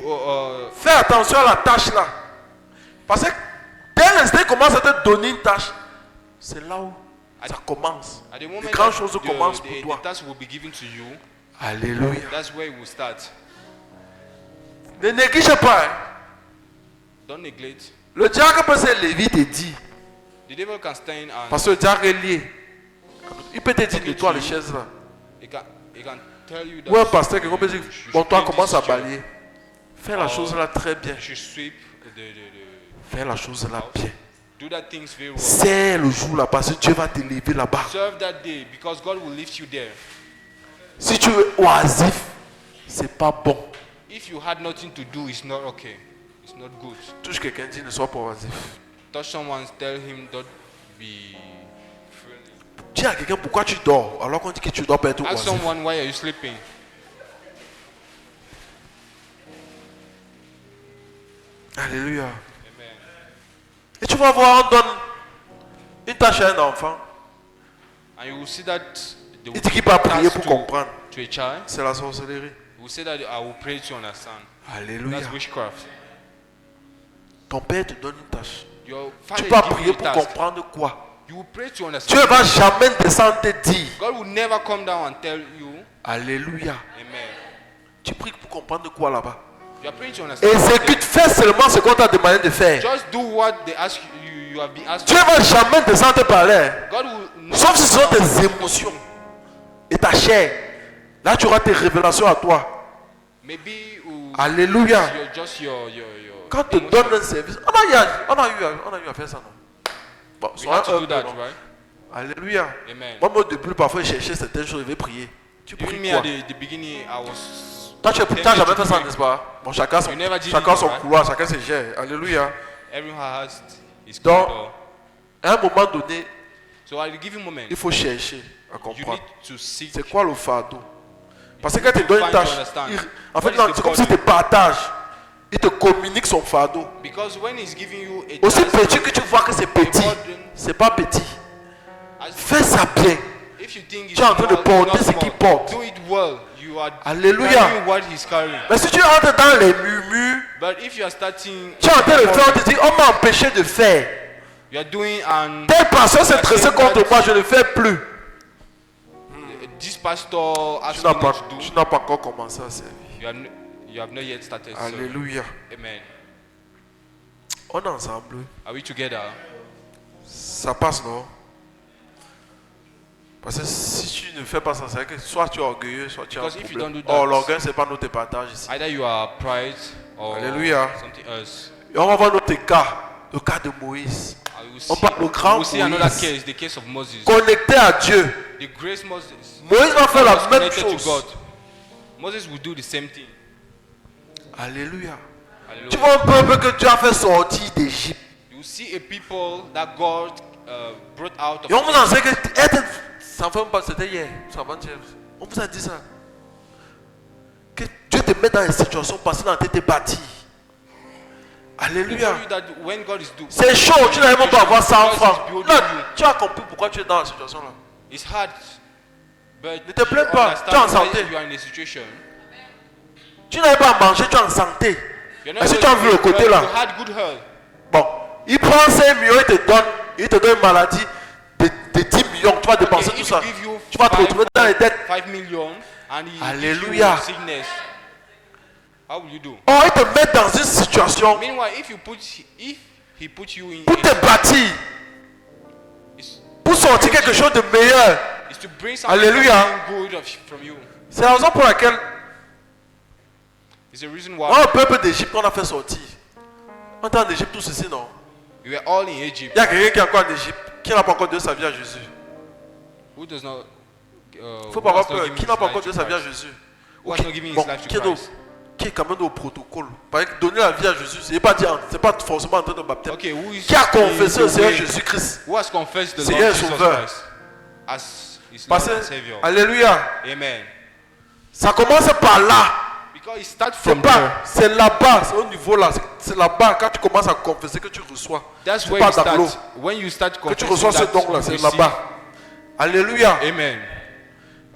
fais attention à la tâche là. Parce que dès l'instant qu'il commence à te donner une tâche, c'est là où ça commence. at the moment Les grandes that choses commencent pour the toi. task will be given to you, Alléluia. that's where it will start. Ne néglige pas. Hein. Don't neglect. Le diacre peut se lever et te dire. The devil can stand and Parce que le diacre est lié. Il peut te dire de toi les chaises là. he can tell you that Ou un pasteur qui peut dire you bon, should toi clean commence this à chair. balayer. Fais la chose là très bien. You should sweep Fais la chose là bien. do that things very well. C'est le jour là parce que Dieu va t'élever là-bas. Serve that day because God will lift you there. Si tu es oisif, c'est pas bon. If you had nothing to do, it's not okay. It's not good. Touche quelqu'un, dit ne sois pas oisif. Touch someone, tell him don't be friendly. Dis à quelqu'un pourquoi tu dors alors qu'on dit que tu dois pas être Ask oisif. someone why are you sleeping. Alléluia. Amen. Et tu vas voir, on donne une tâche à un enfant. And you will see that they will Il dit qu'il va prier task pour comprendre. to a child. C'est la sorcellerie. You will say that I will pray to understand. Alléluia. That's witchcraft. Ton père te donne une tâche. Your Tu father vas is giving prier you pour a task. comprendre quoi? You will pray to Dieu understand. ne va jamais descendre te dire. God will never come down and tell you. Alléluia. Amen. Tu pries pour comprendre quoi là-bas? You are praying to understand. Exécute, fais seulement ce qu'on t'a demandé de faire. Just do what they ask you. You have been asked. Dieu ne va jamais descendre te parler. God will not Sauf si ce sont come down tes and émotions talk et ta chair. Là, tu auras tes révélations à toi. to you. Maybe Alléluia. just your Quand on te emotion. donne un service, on a eu à faire ça, non? Bon, We sois have to do humble, that, non? right? Alléluia. Amen. Moi, au début, parfois, je cherchais certaines choses, je vais prier. Tu Even pries me quoi? at the beginning, I was. Toi, tu n'as tempted jamais to fait ça, pray. n'est-ce pas? Bon, chacun son, You never did chacun it, son right? couloir, chacun ses gères. Alléluia. Everyone has his Donc, corridor. à un moment donné, So at a given moment, il faut chercher à you comprendre. need to seek. C'est quoi le fardeau? Parce que quand il te donne une Find to tâche, understand. en fait, What is non, the c'est comme s'il te burden? partage. Il te communique son fardeau. Because when he's giving you a Aussi task, petit que tu vois que c'est petit, burden. c'est pas petit. as- Fais ça bien. if you think it's Tu es en train de small, porter not ce small. qu'il porte. Do it well. You are Alléluia. carrying what he's carrying. Mais si tu entres dans les murmures, But if you are starting, tu es en train de faire, on te dit, on m'a empêché de faire. you are doing and Telle personne s'est dressée contre moi, je ne fais plus. this pastor Tu asked n'as me pas, not to do. tu n'as pas encore commencé à servir. You have not yet started. So, Alléluia. amen. On est ensemble. Are we together? Ça passe, non? Parce que si tu ne fais pas ça, c'est que soit tu es orgueilleux, soit tu as un Because if you problème. don't do that- Oh, l'orgueil, c'est pas notre partage ici. Either you are pride or Alléluia. something else. Et on va voir notre cas, le cas de Moïse. I will On parle au grand we'll see another Moïse. case, the case of Moses. Connecté à Dieu. The grace Moses. Moïse va faire was la même connected to chose. God. Moses will do the same thing. Alléluia. Hallelujah. Tu vois un peuple que Dieu a fait sortir d'Égypte. You see a people that God brought out of. Et on vous enseigne que être. Ça fait pas, c'était hier. Ça va, on vous a dit ça. Que Dieu te met dans une situation parce que dans tête est bâtie. He Alléluia. told you that when God is doing. C'est chaud, tu n'arrives même pas à avoir 100 God is francs. building Non, you. tu as compris pourquoi tu es dans la situation là. It's hard. But Ne te plains you pas, understand tu es en why santé. You are in a situation. Tu n'arrives pas à manger, tu es en santé. You're not Est-ce que able tu as to vu le eat, côté but là? You had good health. Bon, il prend 5 millions, il te donne une maladie de 10 millions. Tu vas dépenser Okay, tout if ça. he give you Tu vas te retrouver dans les dettes. 5 million and he gives you Alléluia. sickness, how will you do? Oh, il te met dans une situation Meanwhile, if he put you in, pour te bâtir, it's, pour sortir quelque chose de meilleur. it's to bring something Alléluia. good from you. C'est la raison pour laquelle It's the reason oh, why le peuple d'Égypte qu'on a fait sortir. On est en Égypte, tout ceci, non? we were all in Egypt. Il y a quelqu'un qui est encore en Égypte, qui n'a pas encore donné sa vie à Jésus. Who does not? Il ne Who faut pas has avoir not peur. given Qui his n'a pas life encore to donné sa vie à Christ? Jésus? Who has Qui- not given his bon, life to qui est Christ? qui est quand même au protocole. Parce que donner la vie à Jésus, c'est pas dire, c'est pas forcément en train de baptême. Okay, who is Qui a confessé in le the Seigneur way? Jésus-Christ? Who has confessed the Lord Seigneur et Jesus Sauveur. Christ as his Parce Lord and que, Savior? alléluia, Amen. ça commence par là. Because it starts C'est from pas, there. c'est là-bas, c'est au niveau là, c'est là-bas quand tu commences à confesser que tu reçois. That's C'est where pas you dans l'eau. start. When you start Que tu confessing reçois ce that don là, you c'est receive. là-bas. Alléluia. Amen.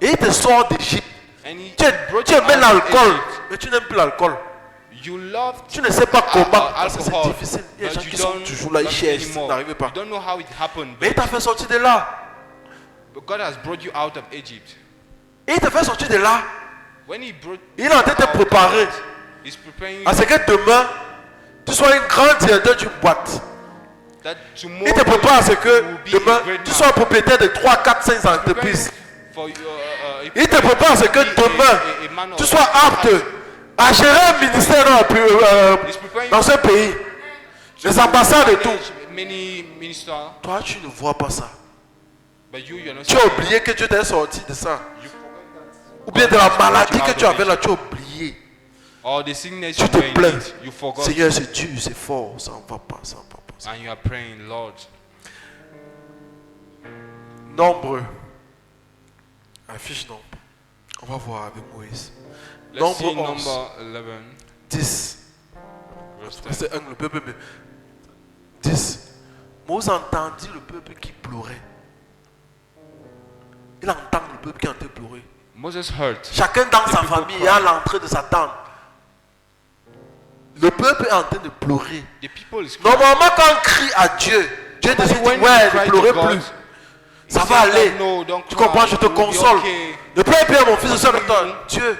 Et il te sort d'Égypte. And he Tu brought aimes you out of l'alcool, Egypt. mais tu n'aimes plus l'alcool. You love Tu ne sais pas comment, parce que c'est alcohol, difficile. Il y a des but gens you qui sont don't toujours là, ils love it cherchent, ils anymore. n'arrivent pas. You don't know how it happened, Mais il t'a fait sortir de là. but God has brought you out of Egypt. Et il t'a fait sortir de là. When he brought Il est en train de te out, préparer he's preparing à ce que demain, tu sois une grande directeur d'une boîte. that tomorrow Il te prépare à ce que you will be a demain, great tu man. sois propriétaire de 3, 4, 5 Preparing entreprises. for Il te prépare à ce que demain, tu sois apte à gérer un ministère He's preparing dans ce pays. Les ambassades et tout. many ministers, Toi, tu ne vois pas ça. but you're not Tu as oublié que Dieu t'est sorti de ça. You Ou bien de la maladie que tu avais là, tu as oublié. or the sickness Tu you te were in plains. it, you forgot. Seigneur, c'est dur, c'est fort, ça ne va pas, ça ne va pas. And you are praying, Lord. Nombre. Affiche nombre. On va voir avec Moïse. Let's see Nombre 11. number 11, 10. verse 10. C'est un, le peuple. 10. Moïse entendit le peuple qui pleurait. Il entend le peuple qui est en train de pleurer. Moses heard. Chacun dans The sa people famille cry. est à l'entrée de sa tente. Le peuple est en train de pleurer. The people is crying. Normalement, quand on crie à Dieu, Dieu te dit When ouais, you cry ne to pleurez God, plus. he Ça says va aller. that, no, don't Tu cry. comprends, je te You'll be console. okay. Ne pleure plus à mon fils, je suis avec toi. Dieu,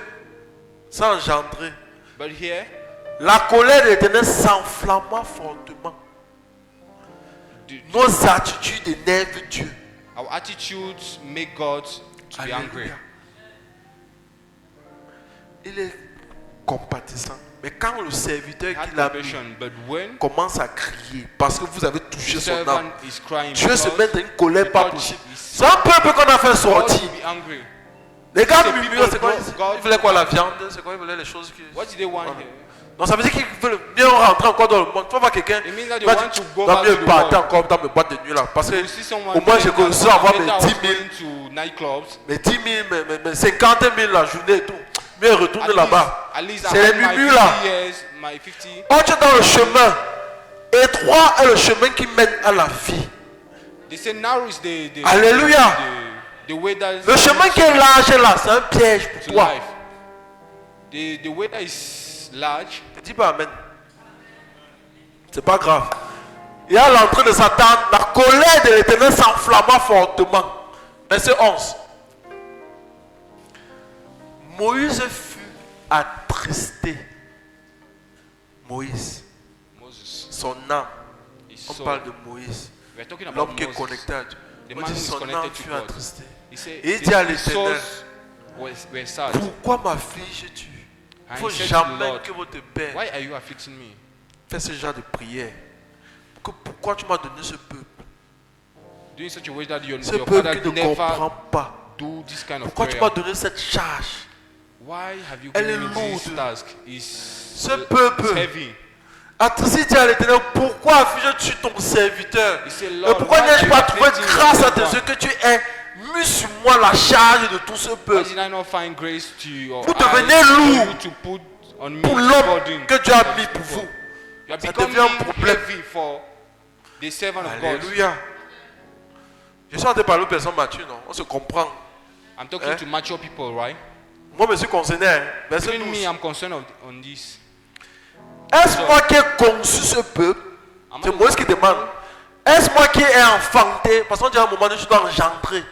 ça a engendré. But here, La colère de l'Éternel s'enflamma fortement. Nos attitudes énervent Dieu. our attitudes make God to be angry. Alléluia. Il est compatissant. Mais quand le serviteur He had qu'il a mis compassion, but when commence à crier parce que vous avez touché the son âme, servant is crying, Dieu se because met dans une colère pas God possible. is- C'est un peuple qu'on a fait God sortir. will be angry. Les gars the murmurent, people c'est quoi? God- Ils voulaient quoi, la viande? C'est quoi? Ils voulaient les choses qui... What do they want Voilà. here? Non, ça veut dire qu'ils veulent bien rentrer encore dans le monde. Tu vas voir quelqu'un It means that qui they va want dire, to go dans back mieux to the partir world. encore dans mes boîtes de nuit là. Parce que You see someone au moins j'ai saying commencé that, à avoir mes later I 10 was 000, going to nightclubs. mes 10 000, mes 50 000 la journée et tout. Mieux retourner là-bas. At least I C'est had les my murmures 50 là. years, my 50. On est dans le chemin. Étroit est le chemin qui mène à la vie. They say narrow is the Alléluia. the way that Le chemin qui est large là, c'est un piège pour to toi. life. The way that is large. Ne dis pas amen. C'est pas grave. Et à l'entrée de Satan, la colère de l'Éternel s'enflamma fortement. Verset 11. Moïse fut attristé. Moïse, Moses. son âme. Is On so, parle de Moïse. we are talking about L'homme qui est Moses. connecté à Dieu. The On man dit who is son âme connected to fut God. attristé. He said, Et il dit à his l'Éternel, souls were sad. pourquoi m'affliges-tu? Il And ne faut he said to the jamais Lord, que votre père why are you afflicting me? fait ce genre de prière. Pourquoi tu m'as donné ce peuple? Doing such a way that your Ce father peuple qui ne never comprend pas. do this kind of Pourquoi tu prayer. m'as donné cette charge? Why have you Elle given est me this lourde. task? It's Ce peuple heavy. attristé dit à l'Éternel, pourquoi affliges-tu ton serviteur? He said, Et Lord, pourquoi why n'ai-je are pas you trouvé afflicting grâce à your tes servant? yeux que tu aies mis sur moi la charge de tout ce Why peuple? did I not find grace to your Vous eyes devenez for lourd you to put on me Pour this l'homme burden que Dieu a for mis these pour people? vous. You are Ça becoming devient un problème. heavy for the servant of God. Alléluia. Je suis en train de parler aux personnes matures, non? On se comprend. I'm talking Eh? to mature people, right? Moi, je me suis concerné. Hein? Verset Even 12. me, I'm concerned on this. Est-ce moi qui ai conçu ce peuple? Am I C'est the Moïse one qui who- demande. Est-ce moi qui ai enfanté? Parce qu'on dit à un moment donné, je dois engendrer.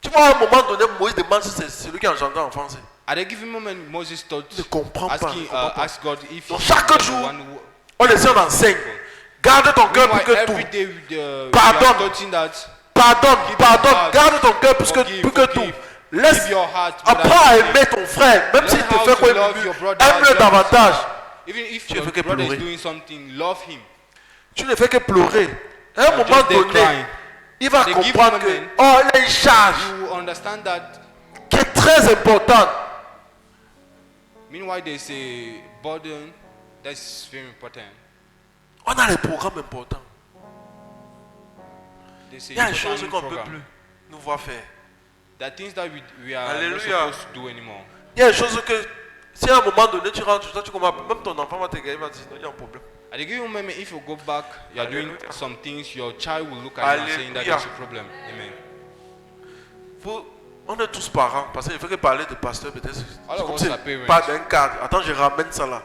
Tu vois, à un moment donné, Moïse demande si c'est celui qui a engendré en français. At a given moment, Moses thought, Il ne comprend pas. il asking, ne comprend pas. asked God if Donc he chaque was the jour, one who- on essaie d'enseigner. Garde ton cœur plus Meanwhile, que every tout. day we Pardonne. are touching that. Pardonne, Keep pardonne. your heart. Garde ton cœur plus que Forgive, tout. forgive. Laisse. Keep your heart Apprends à without- aimer ton frère. Même Learn s'il te how fait to quoi, love your brother, aime-le love davantage. Even if Tu your ne fais que brother is pleurer. doing something, love him. Tu ne fais que pleurer. À un You're moment just there donné, crying. il va They give comprendre him a que, man. oh, il a une charge You understand that. qui est très importante. Meanwhile, there's a burden that's very important. On a les programmes importants. There's Il y a des important choses qu'on ne peut program. plus nous voir faire. There are things that we are not Alléluia. supposed to do anymore. Il y a des choses que, si à un moment donné tu rentres, toi, tu commences, même ton enfant va te gagner, il va te dire, non, il y a un problème. At the given moment, if you go back, you are doing Hallelujah. some things, your child will look at you and saying that Hallelujah. there's a problem. Amen. On est tous parents, parce qu'il faut que parler de pasteur peut-être. All C'est of comme us si are parents. pas d'un cadre. Attends, je ramène ça là.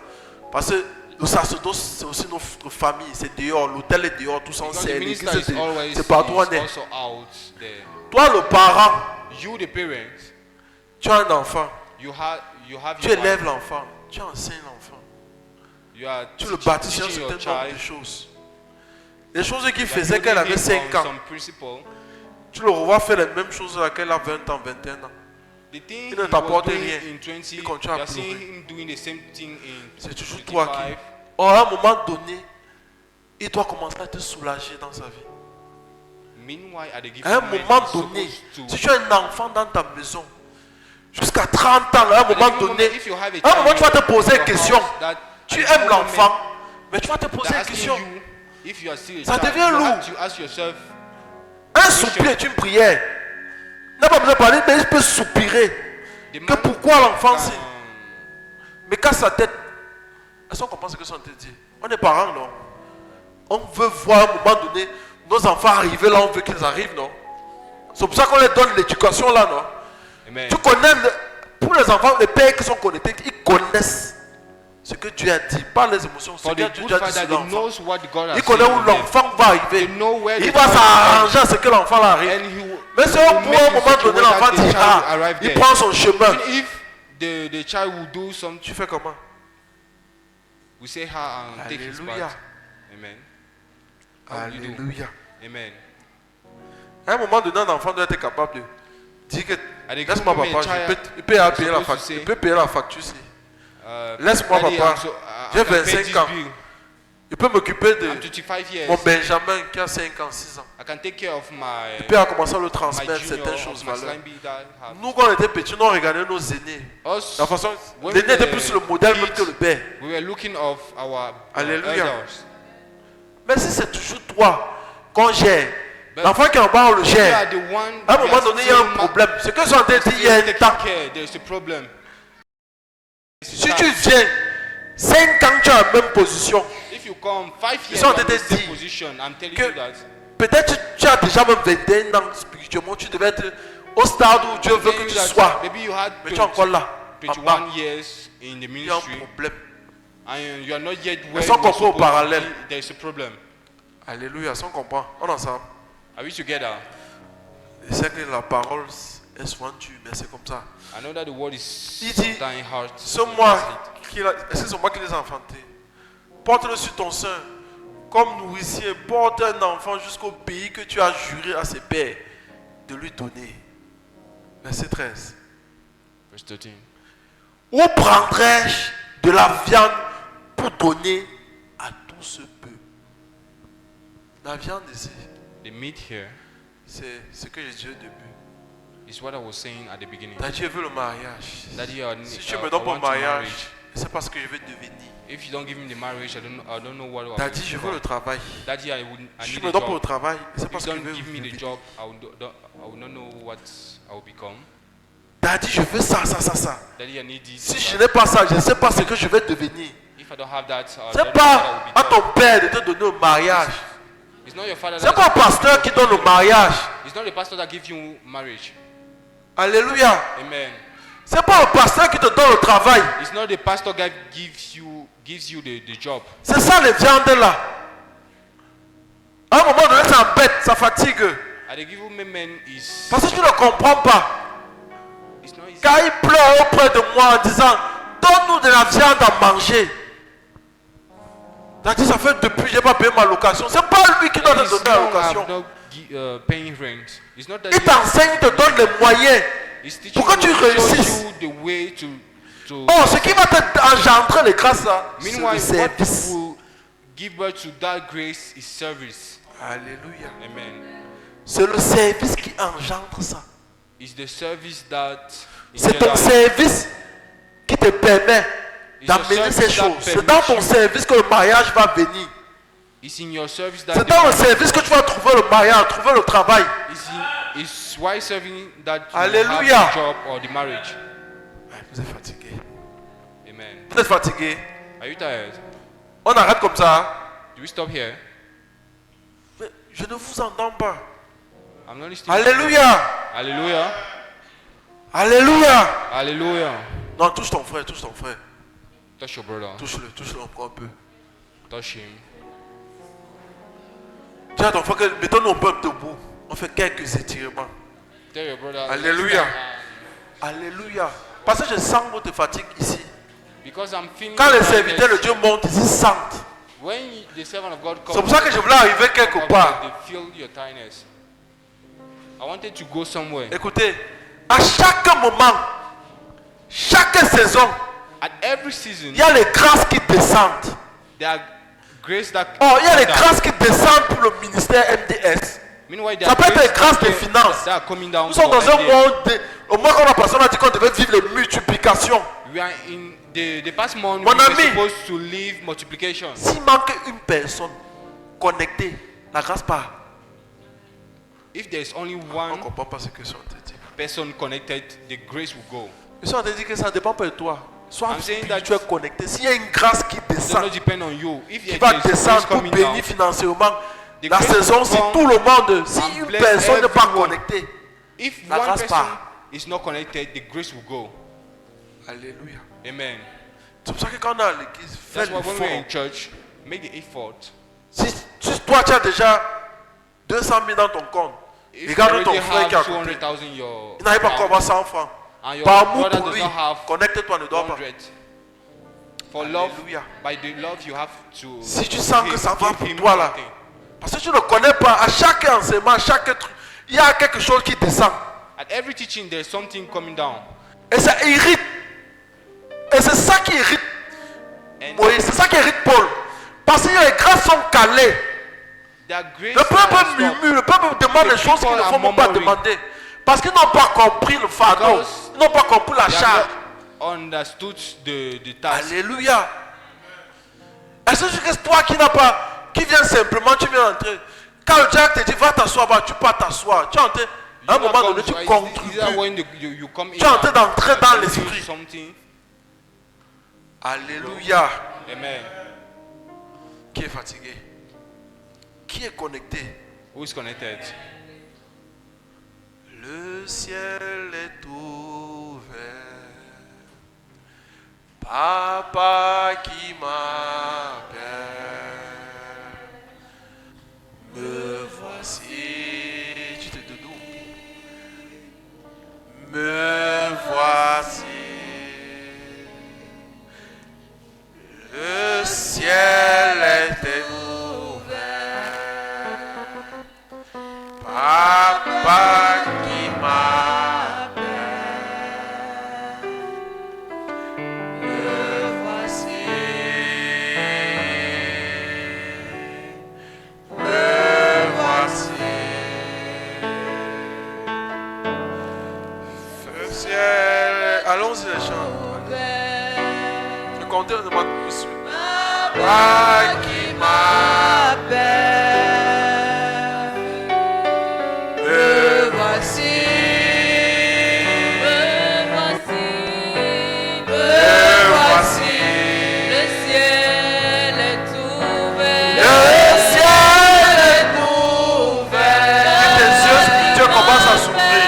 Parce que le sacerdoce, c'est aussi notre famille, c'est dehors, l'hôtel est dehors, tout ça, Because c'est the l'église, minister is always c'est partout on is est. also out there. Toi, le parent, You, the parents, tu as un enfant, you have tu your élèves wife. l'enfant, tu enseignes l'enfant, You are tu le teaching- bâtis sur un teaching your certain nombre de child. choses. Les choses qu'il You are faisait building quand elle avait him 5 on ans, some principle. tu le revois faire les mêmes choses là qu'elle a 20 ans, 21 ans. The thing Il he ne t'apporte was doing rien. in 20, Il you continue à are seeing pleurer. him doing the same thing in C'est toujours toi qui... 25. Or, à un moment donné, il doit commencer à te soulager dans sa vie. Meanwhile, at the given À un moment, moment he's donné, supposed si to... tu as un enfant dans ta maison, jusqu'à 30 ans, à un At the moment given donné, moment, if you have a à un moment child tu vas te in poser your une question. house that- Tu at the aimes given moment, l'enfant, mais tu vas te poser they're une asking question. you if you are still a Ça child, devient you lourd. have to ask yourself, Un soupir est une prière. Il n'a pas besoin de parler, mais il peut soupirer. the Que man pourquoi l'enfant, c'est... can- Mais casse sa tête. Est-ce qu'on comprend ce que ça te dit? On est parents, non? On veut voir à un moment donné nos enfants arriver là, on veut qu'ils arrivent, non? C'est pour ça qu'on leur donne l'éducation là, non? Amen. Tu connais, pour les enfants, les pères qui sont connectés, ils connaissent ce que Dieu a dit, pas les émotions, ce For que the Dieu good a dit father, sur they l'enfant. knows what God has Il connaît said où to them. l'enfant va arriver. They know where Il the va child s'arranger à ce que l'enfant là arrive. and he will- Mais si he au will bout make un it moment such a donné, way l'enfant that the dit, child ah, will arrive il there. prend son chemin. Even if the child will do something, Tu fais comment? we say ha and take his Alléluia. part. Amen. How will you do? Alléluia. Amen. À un moment donné, un enfant doit être capable de dire que At the laisse-moi given moment, papa, a child il peut payer la supposed to facture. say, Il peut payer la facture. Si. Laisse-moi Laisse-moi papa. J'ai J'ai 25 ans. Il peut m'occuper de I'm 25 years. mon Benjamin qui a 5 ans, 6 ans. I can take care of my Il peut commencer à le my transmettre junior, certaines of choses my valeurs. slime bee that I have. Nous, quand on était petits, nous on regardait nos aînés. Us, La façon, when l'aîné we était were plus le modèle même kids, que le père. we were looking of our Alléluia. elders. Mais si c'est toujours toi qu'on gère, But l'enfant qui est en bas, on le You gère. are the one À un you moment are donné, il y a still un problème. Ce que j'en ai dit il y a un taking temps. care. There's a problem. Si tu viens, 5 ans, tu as la même position. If you come 5 years Ils ont in the été same dit position, I'm telling que you that. peut-être tu as déjà même 21 ans spirituellement, tu devais être au stade où Dieu veut que Telling tu you that sois. maybe you had Mais tu es encore là. en bas. 21 years in the Il y a un ministry problème. and you are not yet where sont you are encore au supposed to parallèle. be. There is a problem. Alléluia, si on comprend. On est ensemble. Are we together? Je sais que la parole est souvent dure, mais c'est comme ça. I know that the word is Il dit, sometimes hard. c'est moi est-ce que c'est moi qui les ai enfantés? Porte-le sur ton sein. Comme nourricier, porte un enfant jusqu'au pays que tu as juré à ses pères de lui donner. Verset 13. Verse 13. Où prendrais-je de la viande pour donner à tout ce peuple? La viande ici, The meat here c'est ce que j'ai dit au début. is what I was saying at the beginning. Dieu veut le mariage. That you are, Si tu I me donnes mon want to marry. mariage, c'est parce que je vais devenir. If you don't give me the marriage, I don't know what I T'as will dit, je veux become. le travail. Daddy, I Si need tu me a donnes pour le job. travail, c'est If parce you que je don't veux give me the devenir. job, I will not know what I will become. T'as dit, je veux ça, ça, ça, ça. Daddy, I need this. Si and je that. n'ai pas ça, je ne sais pas ce que je vais devenir. If I don't have that, I C'est don't know what I will pas à become. ton père de te donner au mariage. It's not your father. C'est pas au pasteur qui donne le mariage. It's not the pastor that gives you marriage. Alléluia. Amen. C'est pas au pasteur qui te donne le travail. It's not the pastor that gives you the job. C'est ça les viandes là. À un moment donné, ça embête, ça fatigue. At the given moment is Parce que tu ne comprends pas. it's not easy. Quand il pleure auprès de moi en disant, donne-nous de la viande à manger. T'as dit, ça fait depuis, je n'ai pas payé ma location. C'est pas lui qui doit te It's donner la not location. I'm not paying rent. It's not that Il t'enseigne, il te donne les moyens. It's teaching Pour que tu you, réussisses. shows you the way to Oh, ce qui va t'engendrer les grâces là, c'est Meanwhile, le what service. will give birth to that grace is service. Alléluia. Amen. C'est le service qui engendre ça. It's the service that C'est ton service qui te permet d'amener ces choses. C'est dans ton service que le mariage va venir. It's in your service that C'est dans le service que tu vas trouver le mariage, trouver le travail. It's why serving that you Alléluia. have the job or the marriage. Vous êtes fatigué. Amen. Vous êtes fatigué. Are you tired? On arrête comme ça. Do we stop here? Mais je ne vous entends pas. I'm not listening. Alléluia. Hallelujah. Alléluia. Hallelujah. Non, touche ton frère, touche ton frère. Touch your brother. Touche-le encore un peu. Touch him. Dis à ton frère que mettons-nous un peu debout. On fait quelques étirements. Tell your brother. Alléluia. Alléluia. Parce que je sens votre fatigue ici. Because I'm feeling Quand les tiredness. serviteurs de Dieu montent, ils sentent. When the servant of God comes, C'est pour ça que je voulais arriver quelque part. they feel your tiredness. I wanted to go somewhere. Écoutez, À chaque moment, chaque saison, At every season, il y a les grâces qui descendent. there are grace that Oh, il y a les come down. grâces qui descendent pour le ministère MDS. Meanwhile, there Ça are peut être les grâces de that finances. are coming down. Nous sommes for dans un MDS. monde, au moins quand la personne a dit qu'on devait vivre les multiplications. We are in the past month. Mon We were ami. supposed to live multiplication. S'il manque une personne connectée, la grâce part. If there is only On ne one comprend pas ce que sont te dit. person connected, the grace will go. Ils sont en train de dire que ça ne dépend pas de toi. Sois I'm saying that spirituel connecté. S'il y a une grâce qui It does descend, not depend on you. If qui there va is grace descendre pour coming down, bénir financièrement the la grace saison, will si come tout le monde, si and une bless personne n'est pas everyone. connectée, if la one grâce person part. is not connected, the grace will go. Alléluia. Amen. C'est pour ça que quand on est à l'église, fais That's why when we're in l'effort. church, make the effort. Si toi tu as déjà 200 000 dans ton compte, If you regarde ton already frère qui a have côté. 200,000 in your Il n'arrive pas encore à account, avoir 100 francs. and your Par amour brother pour does lui, not have connecte-toi, ne dors pas. 100, for love, Alléluia. by the love you have to Si tu sens que give- ça va give pour him toi là, something. parce que tu ne connais pas, à chaque enseignement, à chaque truc, il y a quelque chose qui descend. At every teaching, there's something coming down. Et ça irrite. Et c'est ça qui irrite And Moïse, c'est ça qui irrite Paul. Parce que les grâces sont calées. their grace Le peuple has stopped. murmure, le peuple demande des choses qu'il ne people faut are même pas murmuring. demander. Parce qu'ils n'ont pas compris le fardeau. Because Ils n'ont pas compris la They charge. have not understood the task. Alléluia. Est-ce que c'est toi qui n'as pas, qui viens simplement, tu viens entrer. Quand le diable te dit va t'asseoir, bah, tu peux pas t'asseoir. Tu es entré, à un moment donné, tu contribues. When you come in Tu es en train and d'entrer dans contribute l'esprit. something. Alléluia. Amen. Qui est fatigué? Qui est connecté? Who is connected? Le ciel est ouvert. Papa qui m'appelle. Me voici. Tu te doudou. Me voici. Le ciel est ouvert. Papa qui m'appelle. Me voici. Me voici. Le ciel. Allons-y les chants. Le compteur de ma couche. Papa qui m'appelle. Me voici. Me voici, Me voici. le ciel est ouvert. Le ciel est ouvert. Et tes yeux spirituels commencent à s'ouvrir.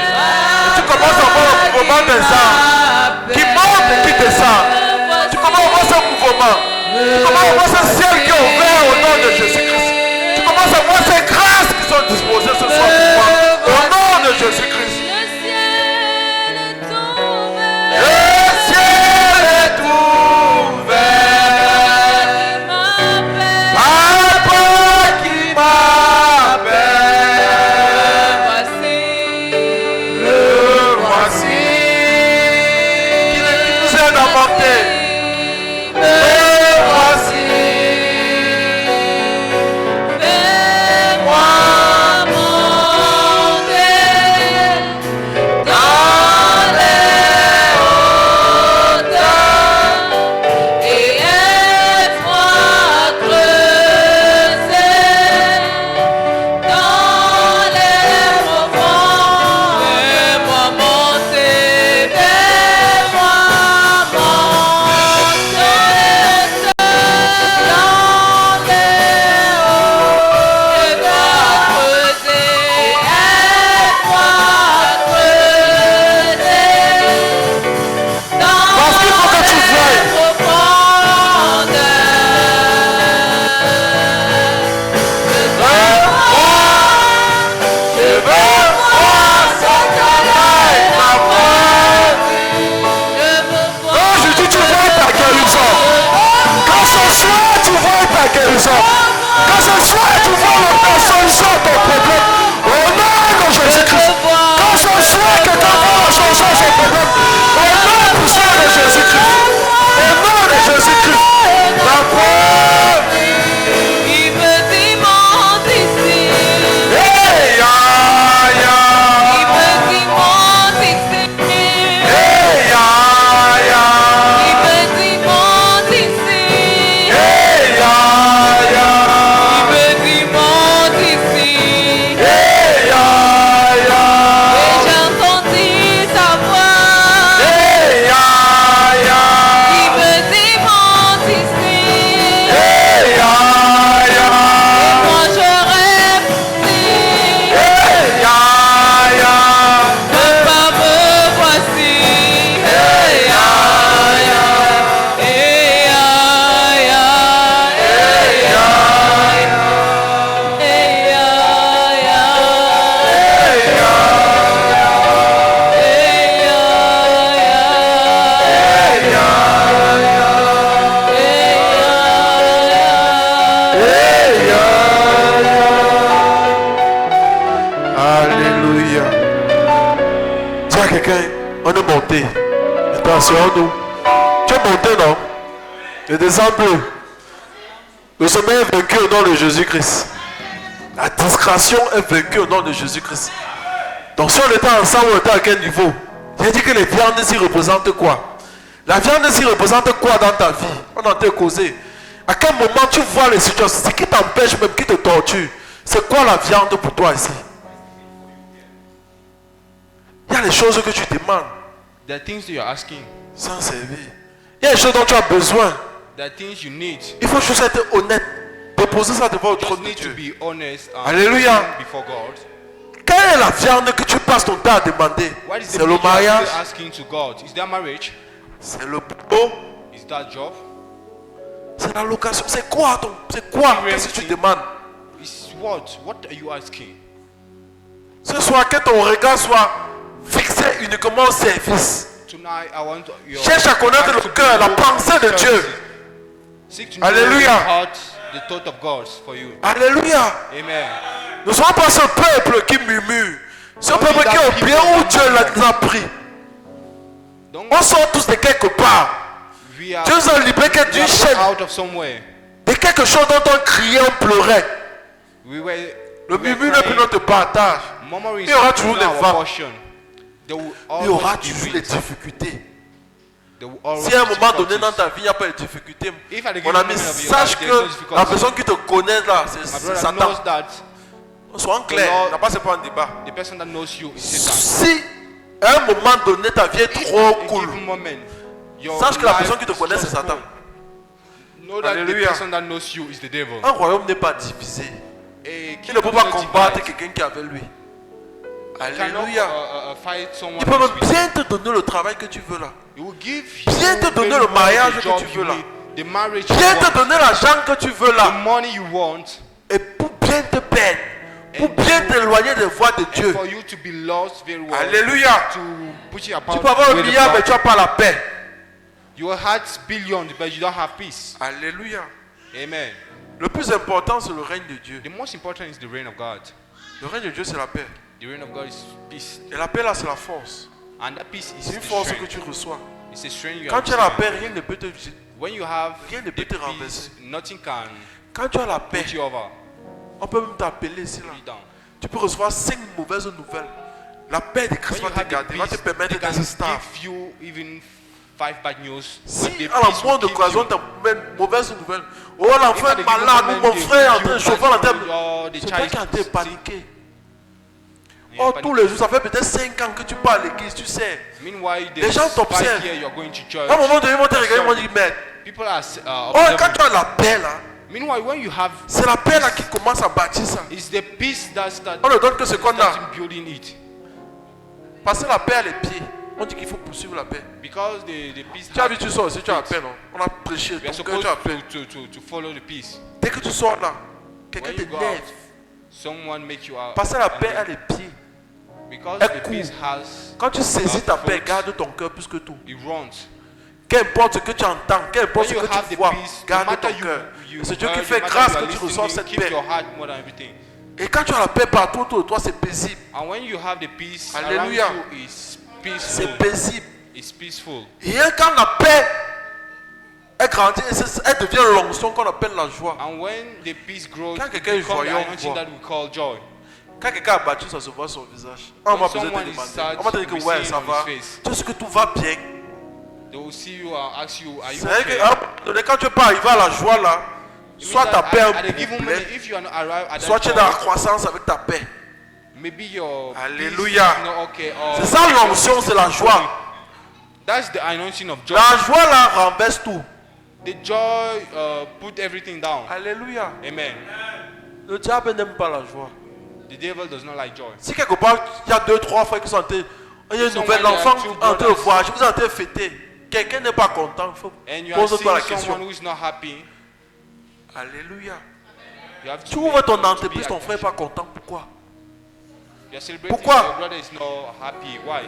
Et tu commences à voir le mouvement des âmes qui monte et qui descend. Tu commences à voir ce mouvement. Tu commences à voir ce ciel qui est ouvert au nom de Jésus-Christ. Tu commences à voir ces grâces qui sont disposées ce soir pour toi. Au nom de Jésus-Christ. Le ciel est ouvert. Le ciel est ouvert. Papa qui m'appelle. Le voici. Qui nous aide à monter. Le voici. Fais-moi monter. Dis à quelqu'un, on est monté. Attention, nous. Tu es monté, non? Ne descends plus. Le sommeil est vaincu au nom de Jésus-Christ. La discrétion est vaincue au nom de Jésus-Christ. Donc si on était ensemble, on était à quel niveau? J'ai dit que les viandes s'y représentent quoi? La viande s'y représente quoi dans ta vie? On en t'a causé. À quel moment tu vois les situations? Ce qui t'empêche même, qui te torture, c'est quoi la viande pour toi ici? Il y a les choses que tu demandes. There are things that you're asking. Sans servir. Il y a des choses dont tu as besoin. There are things you need. Il faut juste être honnête. Déposer ça devant le You just trône de need to Dieu. be honest and Alléluia. stand before God. Quelle est la viande que tu passes ton temps à demander? What is C'est the le meat you're mariage? still asking to God? Is that marriage? C'est le boulot? Is that job? C'est la location? C'est quoi ton? C'est quoi? Qu'est-ce que tu demandes? Is what? What are you asking? Ce soir, que ton regard soit fixé uniquement au service. Tonight, I want your Cherche à connaître heart le to cœur, la be pensée de Dieu. services. Seek to know Alléluia. the heart, the thought of God for you. Alléluia. Amen. Ne sois pas ce peuple qui murmure. Ce peuple qui est au bien où Dieu les a pris. Don't On sort tous de quelque part. we are, Dieu nous a libérés we d'une are chaîne, out of somewhere. de quelque chose dont on criait, on pleurait. We were, Le we were murmure n'est plus crying. notre partage. Murmuring Il y aura is toujours not des our vents. portion. There will Il y aura always be toujours des wind. difficultés. There will always Si à un be moment donné difficulties. dans ta vie, il n'y a pas de difficultés, If at the mon given ami, moment of your sache life, there's no que difficulty. la personne qui te connaît là, My c'est brother Satan. knows that Sois clair, Lord- on n'a pas ce point de débat. the person that knows you is Satan. Si à un moment donné ta vie est trop At a cool, given moment, your sache que la life personne qui te is connaît c'est just Satan. cool. Know that Alléluia. the person that knows you is the devil. Un royaume n'est pas divisé. A Il king ne peut does pas not combattre divide. quelqu'un qui est avec lui. Cannot Alléluia. fight someone Il peut who même is with bien te donner le travail que tu veux là. you. He will give Bien you te donner very le well mariage the que job tu you veux là. need, the marriage you Bien te want, donner l'argent que tu veux the là. money you want, Et pour bien te perdre. Pour bien t'éloigner des voies de and Dieu. for you to be lost very well. Alléluia. To put you Tu apart. peux avoir un with milliard mais God. tu n'as pas la paix. You will have billions, but you don't have peace. Alléluia. Amen. Le plus important c'est le règne de Dieu. The most important is the reign of God. Le règne de Dieu c'est la paix. The reign of God is peace, Et la paix là c'est la force. and that peace is C'est une the force que strength. tu reçois. It's a strength you Quand have tu as la received. paix, rien ne peut te... When you have Rien ne the peut te peace, renverser. nothing can Quand tu as la paix, put you over. on peut même t'appeler ici là. Put you down. Tu peux recevoir 5 mauvaises nouvelles. La paix de Christ When va you te have garder, the va te peace, permettre they can d'être stable. give you even 5 bad news. Si But the à la peace will moindre give occasion you. tu as une mauvaise nouvelle, oh If l'enfant at est the given malade, ou moment mon they frère est en give train de you chauffer la bad tête, news, or the c'est child toi qui es en train de is paniquer. sick, Oh and tous les jours, ça fait peut-être 5 ans que tu pars à l'église, tu sais. Meanwhile, Les gens there's t'observent. 5 years you're going to church. À un moment donné, ils vont te regarder, ils vont dire, mais People are oh observing. quand tu as la paix là, Meanwhile, when you have, c'est la paix là qui commence à bâtir ça. it's the peace that On ne donne que ce qu'on a. starting building it. Passer la paix à les pieds. On dit qu'il faut poursuivre la paix. Because the peace. Tu as vu, tu sors aussi, tu as la paix, non? On a prêché, We are ton cœur, supposed tu as la paix. to follow the peace. Dès que tu sors là, quelqu'un When you go t'énerve. out, someone make you out. Passer la paix à les pieds. Because Un the coup. peace has, Quand tu saisis ta paix, foot. garde ton cœur plus que tout. it runs. Qu'importe ce que tu entends, qu'importe When ce you que have tu the vois, peace, no garde matter ton cœur. you C'est Dieu qui heard, fait no matter grâce you que are tu reçoives listening, cette keep paix. your heart more than everything. Et quand tu as la paix partout autour de toi, c'est paisible. And when you have the peace Alléluia. around you, is peaceful. C'est paisible. It's peaceful. Et quand la paix est grandie, elle devient l'onction qu'on appelle la joie. And when the peace grows, Quand it quelqu'un est becomes the joyeux, on anointing voit. that we call joy. Quand quelqu'un a battu, ça se voit sur son visage. On va besoin de someone is demander. sad, On va te dire que we ouais, see ça on va. his face. Tu sais que tout va bien. They will see you and ask you, are you C'est vrai okay? que à un moment donné, quand tu peux arriver à la joie là, It means soit ta that paix at est a given un moment, problème, if you are not arrived at soit that tu es dans la point, croissance avec ta paix. maybe your Alléluia. peace is not okay. Or C'est ça l'onction, c'est la joie. That's the anointing of joy. La joie là renverse tout. The joy put everything down. Alléluia. Amen. Le diable n'aime pas la joie. The devil does not like joy. Si quelque part, il y a 2-3 frères qui sont en train, il y a une Someone nouvelle, there, l'enfant two en train de brothers. voyager, vous êtes en train de fêter. Quelqu'un n'est pas content, il faut And you are poser-toi la seeing someone question. who is not happy. Alléluia. You have to Tu be- ouvres ton to be entreprise, ton frère n'est pas attention. content, pourquoi? You are celebrating, Pourquoi? your brother is not happy. Why?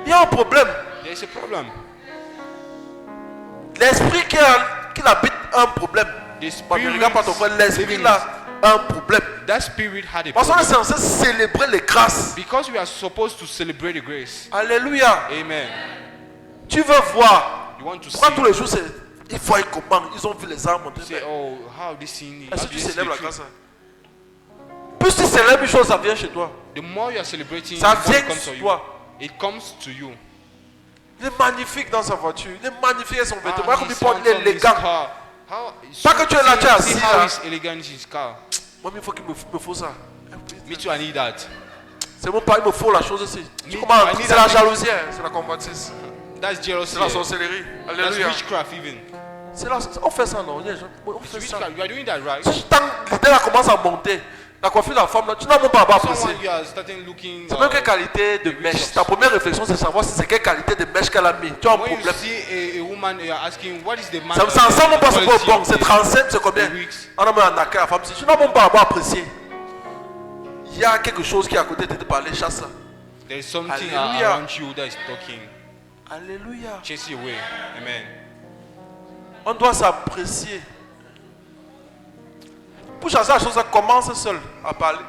Il y a un problème. There is a problem. L'esprit qui habite un problème. The Bah, ne regarde pas ton frère, l'esprit living là un problème. That spirit had a Parce qu'on est problem. censé célébrer les grâces. Because we are supposed to celebrate the grace. Alléluia. Amen. Tu veux voir. You want to Pourquoi tous see, les jours c'est... Il faut y comment ils ont vu les armes monter. say, oh, how this thing Est-ce que tu célèbres la is. grâce? Plus tu célèbres une chose, ça vient chez toi. The more you are celebrating, Ça the more vient it comes to sur you. toi. It comes to you. Il est magnifique dans sa voiture. Il est magnifique avec son vêtement. Ah, Comme il his porte, il est handsome, his élégant. car. How, Pas que tu es là, tu es assis see là. how he's elegant in his car. Moi, il faut qu'il me faut ça. Me too, I need that. C'est mon père, il me faut la chose aussi. Me Tu too, comprends? I need C'est la that. jalousie, hein. C'est la convoitise. That's jealousy. C'est la sorcellerie. That's Alléluia. witchcraft even. C'est la... On fait ça, non? On It's fait ça. witchcraft. You are doing that, right? Si tant l'idée là commence à monter, la coiffure de la femme là, tu n'as même pas à apprécier. Someone you are starting looking. C'est même quelle qualité de mèche. Ta première réflexion, c'est savoir si c'est quelle qualité de mèche qu'elle a mis. Tu as un When you problème. see a woman, you are asking what is the man. Ça ensemble, pas c'est quality pas bon. of C'est the- 37, c'est combien? the weeks. On a mis un accueil à la femme. Si tu n'as même pas à apprécier, il y a quelque chose qui est à côté de te parler, chasse ça. There is something Hallelujah. around you that is talking. Alléluia. Chase you away. Amen. On doit s'apprécier. Pour chasser la chose, ça commence seul à parler.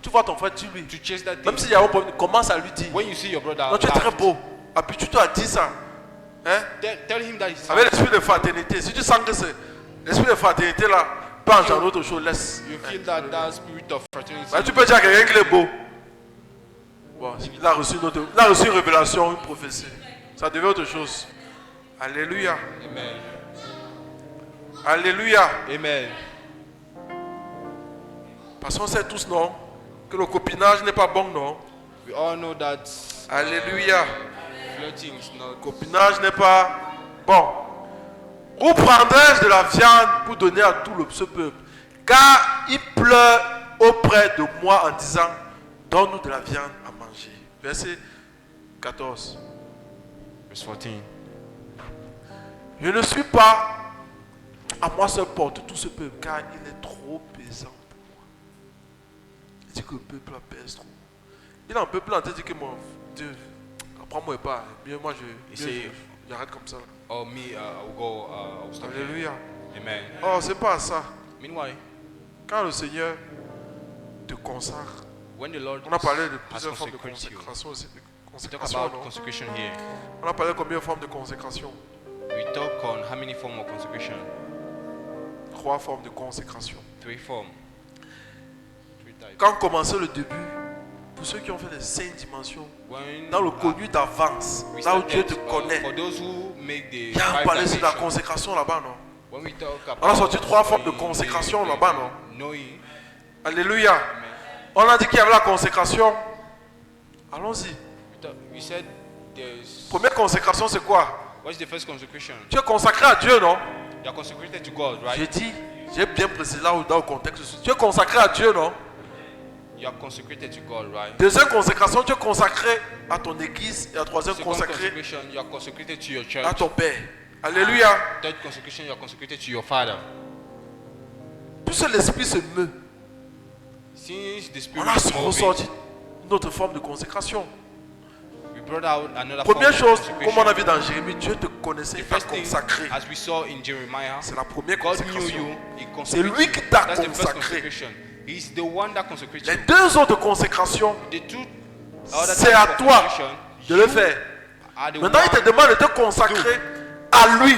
Tu vois ton frère, dis-lui. To chase that Même thing. s'il y a un problème, commence à lui dire. When you see your brother, Non, tu es laugh. très beau. Habitue-toi à dire ça. Hein? Tell him that he's Avec l'esprit de fraternité. Si tu sens que c'est l'esprit de fraternité là, pas engendrer autre chose, laisse. You feel that spirit of fraternity. Bah, tu peux dire à quelqu'un qu'il est beau. Bon, il a reçu une révélation, une prophétie. Ça devient autre chose. Alléluia. Amen. Alléluia. Amen. Parce qu'on sait tous, non, que le copinage n'est pas bon, non. We all know that Alléluia. flirting is not. Le copinage n'est pas bon. Où prendrais-je de la viande pour donner à tout ce peuple? Car il pleure auprès de moi en disant, donne-nous de la viande à manger. Verset 14. Verse 14. Je ne suis pas à moi seul porte tout ce peuple, car il est trop pesant pour moi. Il dit que le peuple pèse trop. Il a un peuple en tête, il dit que mon Dieu, apprends-moi pas. Bien, moi, j'arrête comme ça. Oh, me, I will go. I will stop here. Alléluia. Amen. Oh, c'est pas ça. Meanwhile, Quand le Seigneur te consacre, when the Lord on a parlé de has plusieurs formes de consecrated you, consécration aussi. we talk Consécration, about non? consecration here. On a parlé de combien de formes de consécration? We talk on how many forms of consecration? 3 formes de consécration. 3 forms. 3 types. Quand commençait le début, pour ceux qui ont fait les 5 dimensions, When dans le connu d'avance, we là où Dieu started, te connaît, for those who make the il y a un 5 parlé sur la dimensions, consécration là-bas, non? when we talk On a about sorti 3 formes de knowing, consécration là-bas, non? knowing, Alléluia. amen. On a dit qu'il y avait la consécration. Allons-y. We said there's. Première consécration, c'est quoi? What's the first consecration? Tu es consacré à Dieu, non? You are consecrated to God, J'ai right? dit, j'ai bien précisé là où dans le contexte. Tu es consacré à Dieu, non? You are consecrated to God, right? Deuxième consécration, tu es consacré à ton église. Et la troisième, Second consacré consecration, you are consecrated to your church. à ton Père. Alléluia. Third consecration, you are consecrated to your Father. Puisque l'Esprit se meut, Since the on Spirit a is moving, ressorti une autre forme de consécration. we brought out another Première form of chose, consecration. comme on a vu dans Jérémie, Dieu te connaissait, The il t'a first thing, consacré. as we saw in Jeremiah, C'est la première God knew consécration. you, He C'est consecrated lui you. qui t'a That's the first consacré. consecration. He's the one that consecrates Les you. deux autres consécrations, The two other c'est types à of toi consecration de le faire. are the Maintenant, il te one demande de te consacrer à lui,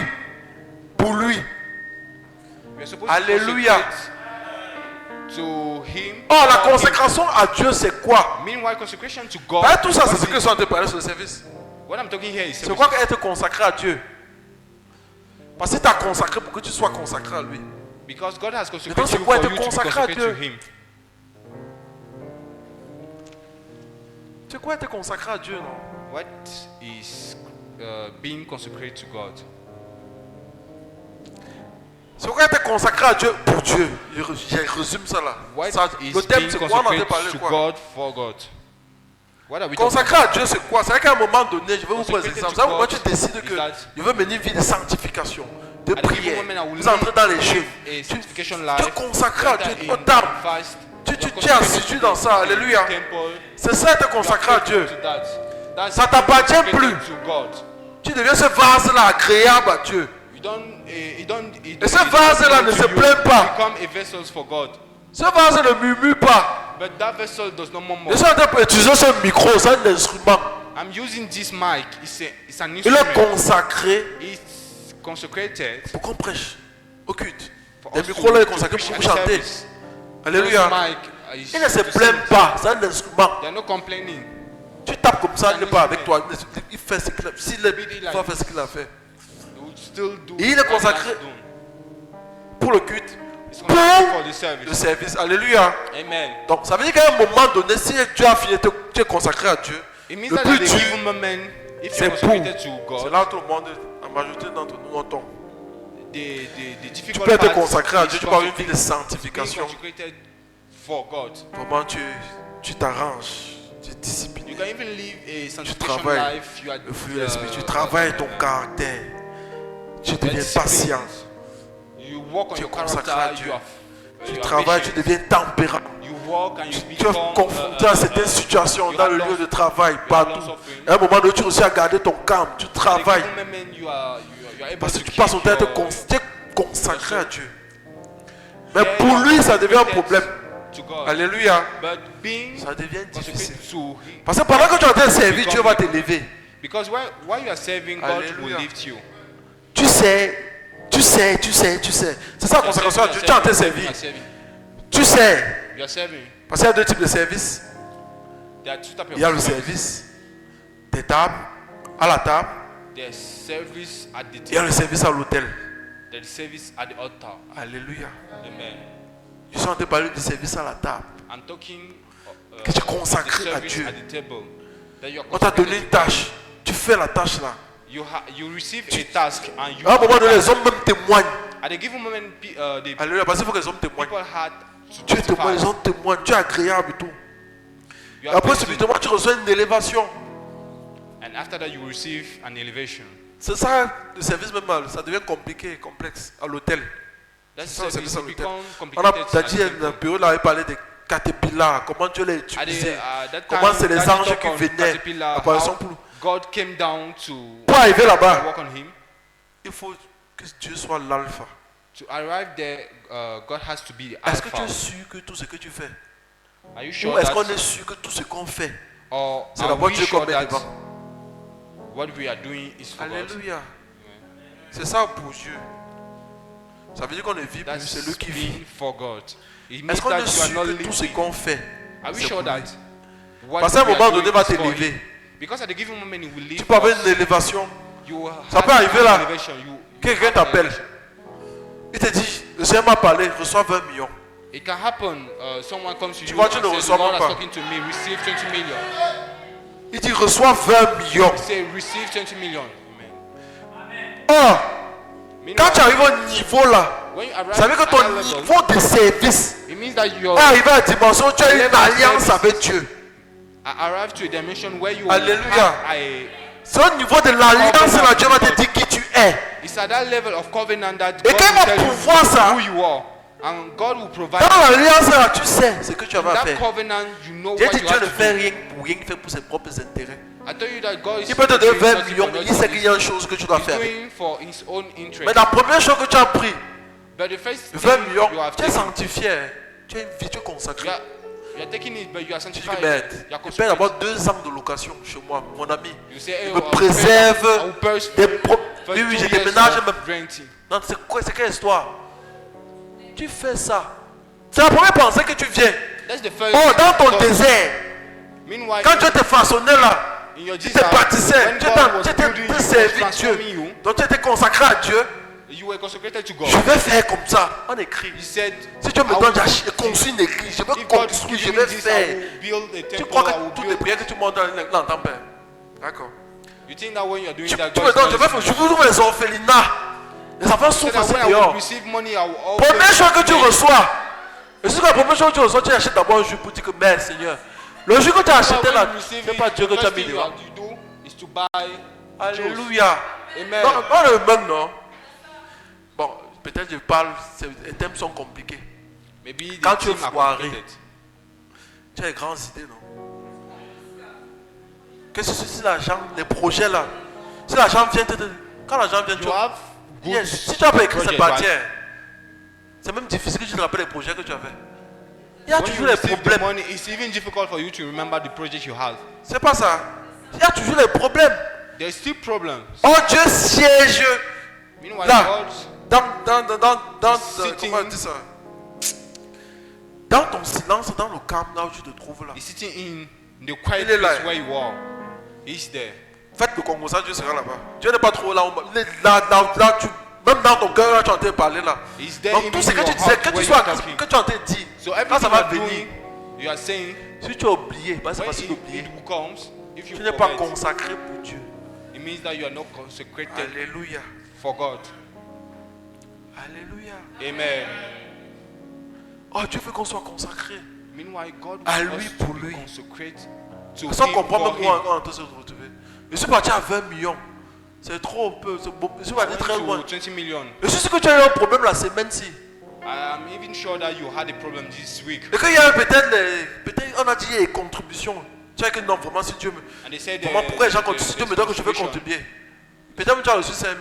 pour lui. we're supposed Alléluia. to consecrate to Him. Oh, la for Him. consécration à Dieu, c'est quoi? Meanwhile, consecration to God. Bah, tout ça, c'est what ce is que it? je suis en train de parler sur le service. What I'm talking here is C'est service. quoi être consacré à Dieu? Parce que tu as consacré pour que tu sois consacré à lui. Because God has Maintenant, consecrated c'est you quoi for être you to be consacré à consecrated to Dieu? Him. C'est quoi être consacré à Dieu, non? What is being consecrated to God? C'est quoi être consacré à Dieu pour Dieu? Je résume ça là. What Ça, is le thème, being c'est quoi? On en a consecrated parlé to quoi? God for God? What are we talking Consacré à Dieu, c'est quoi? C'est vrai qu'à un moment donné, je vais vous poser Consecrated l'exemple. to Ça, moi, God tu décides que is that je veux mener une vie de sanctification, de at the given prière. moment I will Vous entrez dans les live jeux. a Tu sanctification tu life, es consacré à whether Dieu in total. fast, Tu you're es consecrated assidu to dans the ça. Alléluia. temple, C'est ça être you are consacré à faithful Dieu. to that. That's Ça t'appartient being consecrated plus. to God. Tu deviens ce vase-là agréable à Dieu. You don't, Et ce vase-là ne se plaint pas. Become a vessel for God. Ce vase ne murmure pas. But that vessel does not Je murmur. suis en train d'utiliser ce micro, c'est un instrument. I'm using this mic. It's an Il est instrument. consacré It's consecrated pour qu'on prêche au culte. for Les us micros là, il est to consacré preach pour at vous chanter. service. Alléluia. Those mic is Il ne se to plaint sing. pas, c'est un instrument. They are not complaining. Tu tapes comme ça, C'est il un n'est pas avec instrument. toi. Il fait ce qu'il a fait. S'il va faire ce qu'il a fait. They will still do Et il est what he has consacré done. pour le culte, It's pour consacred for the le service. service. Alléluia. Amen. Donc ça veut dire qu'à un moment donné, si tu as fini, tu es consacré à Dieu, It means le that plus at a dur, given moment, if c'est you're pour. consecrated to C'est God, là tout le monde, la majorité d'entre nous, on tombe. the Tu difficult peux être part consacré à is Dieu, tu peux avoir une being vie de sanctification. consecrated for God. Vraiment, tu t'arranges, tu disciplines. You can even live a sanctification travailles life. You are le fruit de l'esprit, tu travailles ton caractère, tu deviens patient, You work on Tu your es consacré à character. Dieu. You are, tu you are travailles, tu patient. deviens tempérant. You work and you Tu es become, confronté à certaines situations you dans have le long- lieu de travail, you have partout. long suffering. À un moment donné, tu réussis à garder ton calme, tu At a travailles. given moment, you are able Parce que to tu passes ton keep temps à te your- tu es consacré à Dieu. Mais pour lui, ça devient un problème. to God. Alléluia. But being Ça devient difficile. consecrated to Parce que pendant que tu es en train de servir, Dieu va t'élever. because while you are serving, God will Alléluia. lift you. Tu sais. C'est ça la conséquence à Dieu. Tu es en train de servir. Tu sais. You are serving. Parce qu'il y a deux types de services. There are two types of Il y a le service. service des tables, à la table. There's service at the Il y a le table. service à l'hôtel. There's service at the altar. Alléluia. Amen. Je suis en train de parler du service à la table. I'm talking Que tu es the consacré à service Dieu. at the table. That you are On t'a donné consecrated une to God. tâche. Tu fais la tâche là. You receive a task and you À un moment donné, les hommes même témoignent. at a given moment the Alléluia. Parce qu'il faut que les hommes témoignent. people had to Tu témoignes, les testify. hommes témoignent. Tu es agréable et tout. You Et are après, praising. subitement, tu reçois une élévation. And after that you receive an elevation. C'est ça, le service même, ça devient compliqué, complexe, à l'hôtel. That C'est ça, le service service à l'hôtel. become On complicated. a at dit the dans temple. le bureau, là, il parlait des caterpillars, comment Dieu les utilisait. That Comment time, c'est les Daniel anges talk qui on venaient. caterpillar, Apparition how pour God came down to arriver là-bas, work on him. il faut que Dieu soit l'alpha. To arrive there, God has to be the Est-ce que tu es alpha. sûr que tout ce que tu fais, Are you ou sure est-ce qu'on that, est sûr que tout ce qu'on fait, or c'est are d'abord we Dieu sure qu'on met that devant? what we are doing is for God? Alléluia. C'est ça pour Dieu. Ça veut dire qu'on ne vit plus, That's c'est lui qui vit. being for God. It means Est-ce qu'on that est you are sûr not que tout ce living. qu'on fait, Are we c'est sure pour lui? that what Parce qu'à un we are moment doing donné, va is for t'élever. him? Because at a given moment he will Tu live peux avoir us. une élévation. You Ça have peut arriver an là. elevation. You Quelqu'un have an t'appelle. elevation. Il te dit, le Seigneur m'a parlé, reçois 20 millions. It can happen. Someone comes to you vois, tu and ne says, reçois God même is pas. talking to me, receive 20 million. Il dit, reçois 20 millions. Say, receive 20 million. Amen. Or, quand tu Meanwhile, arrives au niveau là, when you arrive ça veut dire que at ton that level, niveau de service it means that you est arrivé à la dimension où tu as une alliance avec Dieu. arrive to a dimension where you Alléluia. have C'est au niveau de l'alliance là, Dieu va te dire qui tu es. it's at that level of covenant that Et God quand il will va tell you pouvoir ça, who you are. And God will provide dans l'alliance là, tu sais ce que tu in as à that faire. covenant, you know Dieu what dit, you Dieu have ne to fait do. rien pour rien, il fait pour ses propres intérêts. I tell you that God is Il peut te donner doing 20 nothing millions, for il sait qu'il y a nothing. une chose que tu dois He's faire. doing for his own interest. Mais la première chose que tu as pris, But the first 20 thing millions, you have tu es taken, sanctifié. Tu as une vie, tu es consacré. you are taking it, but you are Tu dis sanctified. que mais You are je paie consecrated. d'abord 2 ans de location chez moi, mon ami. You say, hey, me I will préserve pay- I will pay des for oui, oui, 2 j'ai years déménagé of même. renting. Non, c'est quoi, c'est quelle histoire? Tu fais ça. C'est la première pensée que tu viens. That's the first Oh, dans ton thought. désert, Meanwhile, quand Dieu te façonnait là, in your tu desire, te bâtissais, when tu God was building étais you, servi transforming Dieu. you, Donc tu étais consacré à Dieu. you were consecrated to God. Je vais faire comme ça. On écrit. He said, Si Dieu me I donne, will- j'ai construit une église, je vais if God construire, je gives vais me this, I faire. will build a Tu temple, crois I will que toutes les build. prières que tu montes n'entends pas? D'accord. You think that when you are doing Tu that, me God is donnes, not listening? je vous ouvre les orphelinats. Les enfants So souffrent that aussi when I will dehors. receive money, I will also Première chose que tu make- reçois, et c'est la première chose que tu reçois, tu achètes d'abord un jus pour dire que merci Seigneur. Le jus que tu as acheté When là, you receive c'est it, pas Dieu que the tu as first mis thing you devant. have to do is to buy. Alléluia. Amen. Dans le même, non. Bon, peut-être je parle, les thèmes sont compliqués. Maybe the Quand tu es team are foiré. complicated. Tu as des grandes idées, non? Qu'est-ce que c'est si l'argent, les projets là? Si l'argent vient, quand l'argent vient, tu You have good Yes. Si tu as pas écrit, c'est project, parti. right? C'est même difficile que tu te rappelles les projets que tu as fait. Il y a When toujours you les receive the problèmes. money, it's even difficult for you to remember the project you have. C'est pas ça. Il y a toujours les problèmes. There's still problems. Oh, Dieu siège Meanwhile, là. God Dans Sitting. comment on dit ça? Dans ton silence, dans le calme, là où tu te trouves là. is sitting in the quiet Il est là. place where you are. He's there. Faites le Congo, ça, Dieu sera là-bas. Dieu n'est pas trop là. Il est là, même dans ton cœur, là, tu es en train de parler là. He's there Donc even tout ce in que tu your disais, heart que tu where sois, you're talking. que tu es en train de dire, So quand everything ça you va are venir, doing, you are saying, si tu as oublié, parce que c'est when facile d'oublier, it comes, if you tu n'es pas forget, consacré pour Dieu. it means that you are not consecrated Alléluia. for God. Alléluia. Amen. Oh, Dieu veut qu'on soit consacré. Meanwhile, God À wants lui, us pour to be lui. consecrate to Sans Him, comprendre for même Him. moi quand on se retrouver. Je suis parti à 20 millions. C'est trop peu. Je suis parti très loin. To 20 million. Je suis sûr que tu as eu un problème la semaine-ci. I am even sure that you had a problem this week. Et qu'il y a peut-être on a dit les contributions. Tu as que non, vraiment, si Dieu me. And they said, Vraiment, pourquoi les gens contribuent? Si Dieu me dit que je veux contribution. contribuer. Peut-être que tu as reçu 5 000.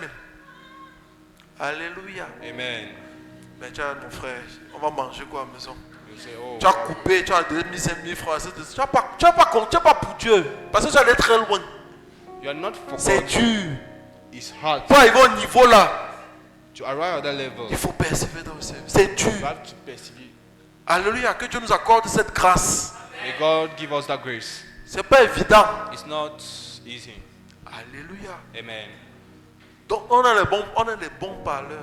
Alléluia. Amen. Mais tu as mon frère, on va manger quoi à la maison? You say, oh, Tu as coupé, tu as mis 5 000 francs. Tu n'as pas pour Dieu. Parce que tu allais très loin. you are not for C'est God. dur. It's hard Pour arriver au niveau là, to arrive at that level. il faut persévérer dans le Seigneur. C'est dur. You have to persevere. Alléluia, que Dieu nous accorde cette grâce. May God give us that grace. C'est pas évident. It's not easy. Alléluia. Amen. Donc on a les bons parleurs.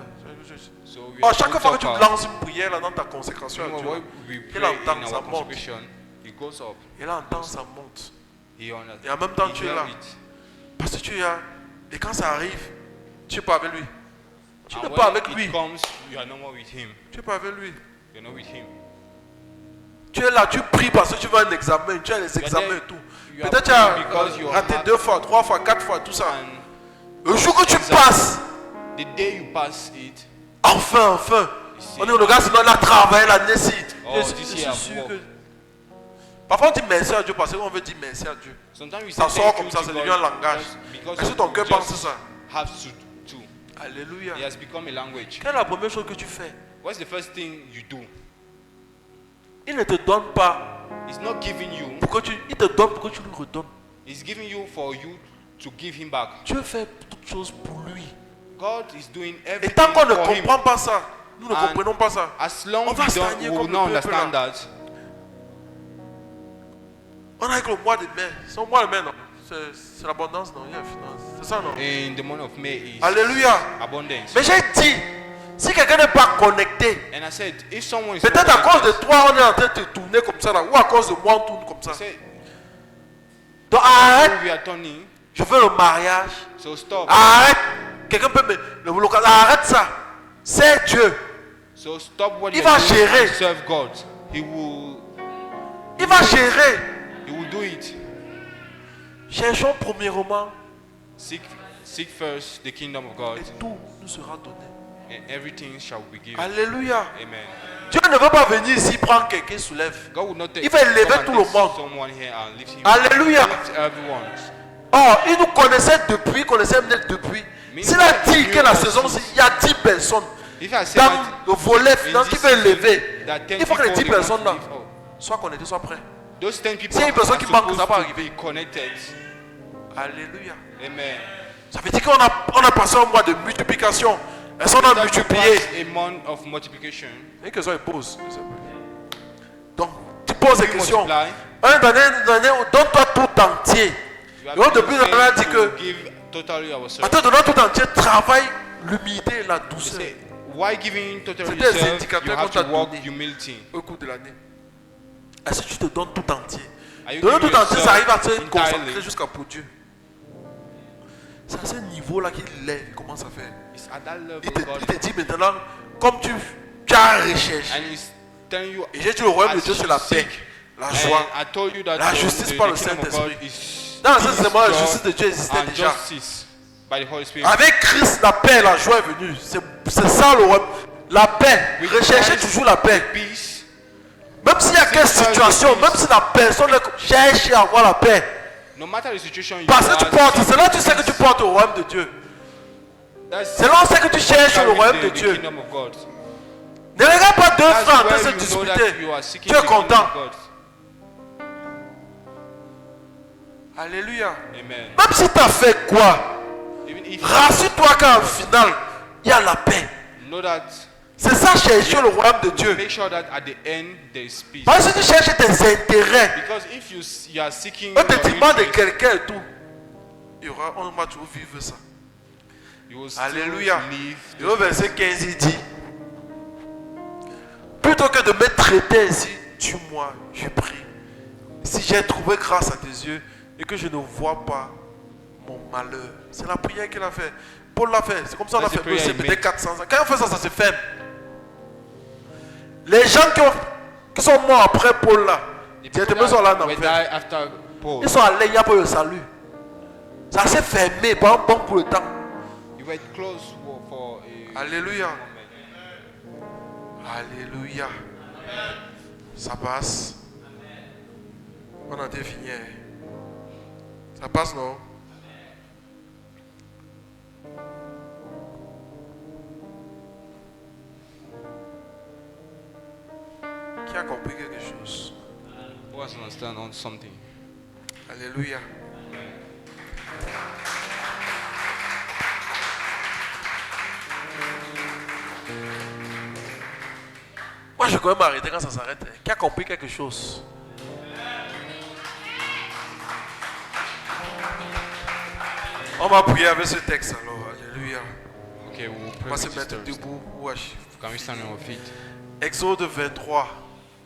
So we Oh, are chaque good fois que tu talkers. lances une prière là dans ta consécration à When Dieu, we il pray entend, in ça our monte. consecration, it goes up. Il entend, ça monte. He honors. Et en même temps, He tu es hears là. it. Parce que tu es là. Et quand ça arrive, tu n'es pas avec lui. Tu And n'es pas when avec lui. it comes, you are no more with him. Tu n'es pas avec lui. You're not with him. Tu es là, tu pries parce que tu veux un examen, tu as les examens et tout. You are Peut-être tu praying because you as are raté happy. 2 fois, 3 fois, 4 fois, tout ça. And Le jour que tu Exam. passes, the day you pass it, enfin, see. on dit, regarde, sinon il a travaillé l'année-ci. Oh, Je this suis year I've sûr worked. que... Parfois on dit merci à Dieu parce qu'on veut dire merci à Dieu. sometimes we Ça say sort thank comme you ça, to c'est God devenu un langage. because Est-ce que ton you cœur just pense ça? have to. Alléluia. It has become a language. Quelle est la première chose que tu fais? What's the first thing you do? Il ne te donne pas It's not giving you. pour que tu... Il te donne pour que tu lui redonnes. It's giving you for you to give him back. Dieu fait toutes choses pour lui. God is doing Et everything tant qu'on ne for him. comprend pas ça, nous ne And comprenons pas ça. As long on va as we stagner don't, we comme will not le peuple, understand là. that, On a avec le mois de mai. C'est le mois de mai, non? C'est l'abondance, non? Il y a la finance. C'est ça, non? in the month of May is Alléluia. abundance. Mais j'ai dit, si quelqu'un n'est pas connecté, And I said, if someone is peut-être à cause de toi, on est en train de te tourner comme ça là, ou à cause de moi, on tourne comme ça. I said, Donc arrête, we are turning, je veux le mariage. so stop. Arrête, quelqu'un peut me le local. Arrête ça. C'est Dieu. So stop what Il you va are doing gérer. and serve God. He will Gérer. He will do it. Cherchons premièrement Seek first the kingdom of God, et tout nous sera donné. and everything shall be given. Alléluia. Amen. Dieu ne veut pas venir ici prendre quelqu'un soulève. God will not take Il va élever come and tout le take monde. someone here and lift him. Alléluia. Lift everyone. Oh, il nous connaissait depuis, connaissait même depuis. S'il a dit que la saison, il y a 10 personnes If I say dans that le volet in finance qui this veut season, lever, that 10 il faut que les 10 people, they personnes want là to live. soient connectées, soient prêtes. Those 10 people S'il y a une personne are qui manque, ça supposed va to arriver. be connected. Alléluia. Amen. Ça veut dire qu'on a passé un mois de multiplication. Elles sont en That multiplié. was a month of multiplication. Et que ça, ils posent. Donc, tu poses des You questions. multiply. Donne-toi tout entier. You have Et au been début, on a saying dit to que, give totally en ourselves. te donnant tout entier, travaille l'humilité et la They douceur say, why giving totally C'est des yourself? indicateurs You have qu'on t'a to work donné. humility. au cours de l'année. Est-ce que tu te donnes tout entier? Are you Donner giving tout entier, ça arrive à yourself se consacrer entirely? jusqu'à pour Dieu. C'est à ce niveau-là qu'il lève, il commence à faire. It's at that level Il te God dit maintenant, comme tu as recherché. and He's telling you. Et j'ai dit, le royaume de as Dieu, you c'est la paix, seek. la And joie. I told you that La the justice par le kingdom of Saint-Esprit. God is Dans le peace, Saint-Esprit, la joy, justice de Dieu existait and déjà. justice by the Holy Spirit. Avec Christ, la paix et la joie est venue. C'est ça le royaume. La paix. With Recherchez Christ, toujours la paix. Peace. Même s'il y a quelle situation, même si la personne cherche à avoir la paix. No matter the situation you Parce que tu are, portes, c'est là que tu sais que tu portes au royaume de Dieu. that's C'est là où c'est que tu cherches le carry royaume de the Dieu. kingdom of God. Ne regarde pas deux That's frères en train de se where you know that disputer. you are seeking Tu es the kingdom content. of God. Alléluia. Amen. Même si tu as fait quoi, Even if rassure-toi qu'en final, il y a la paix. know that, C'est ça chercher le royaume de Dieu. make sure that at the end there is peace. Parce que si tu cherches tes intérêts, Because if you are seeking au détriment de interest, quelqu'un et tout, on va toujours vivre ça. you will still Alléluia. live. Et au verset 15, il dit, plutôt que de me traiter ainsi, tue-moi, je prie. Si j'ai trouvé grâce à tes yeux et que je ne vois pas mon malheur. C'est la prière qu'il a fait. Paul l'a fait. C'est comme ça qu'on a That's fait the prayer he peut-être made. 400 ans. Quand on fait ça, ça se ferme. Les gens qui sont morts après Paul là, The directement people sont là that en were enfer. died after Paul, Ils sont allés, il n'y a pas eu le salut. Ça s'est fermé, pas un bon pour le temps. you were close for a Alléluia. moment. Alléluia. Ça passe. On a fini. Ça passe, non? Qui a compris quelque chose? Who has understand on something? Alléluia. Moi, je vais quand même m'arrêter quand ça s'arrête. Qui a compris quelque chose? On va prier avec ce texte alors. Alléluia. Okay, we will On pray va se with mettre sisters. debout. Wesh. Can we stand on our feet? Exode 23, à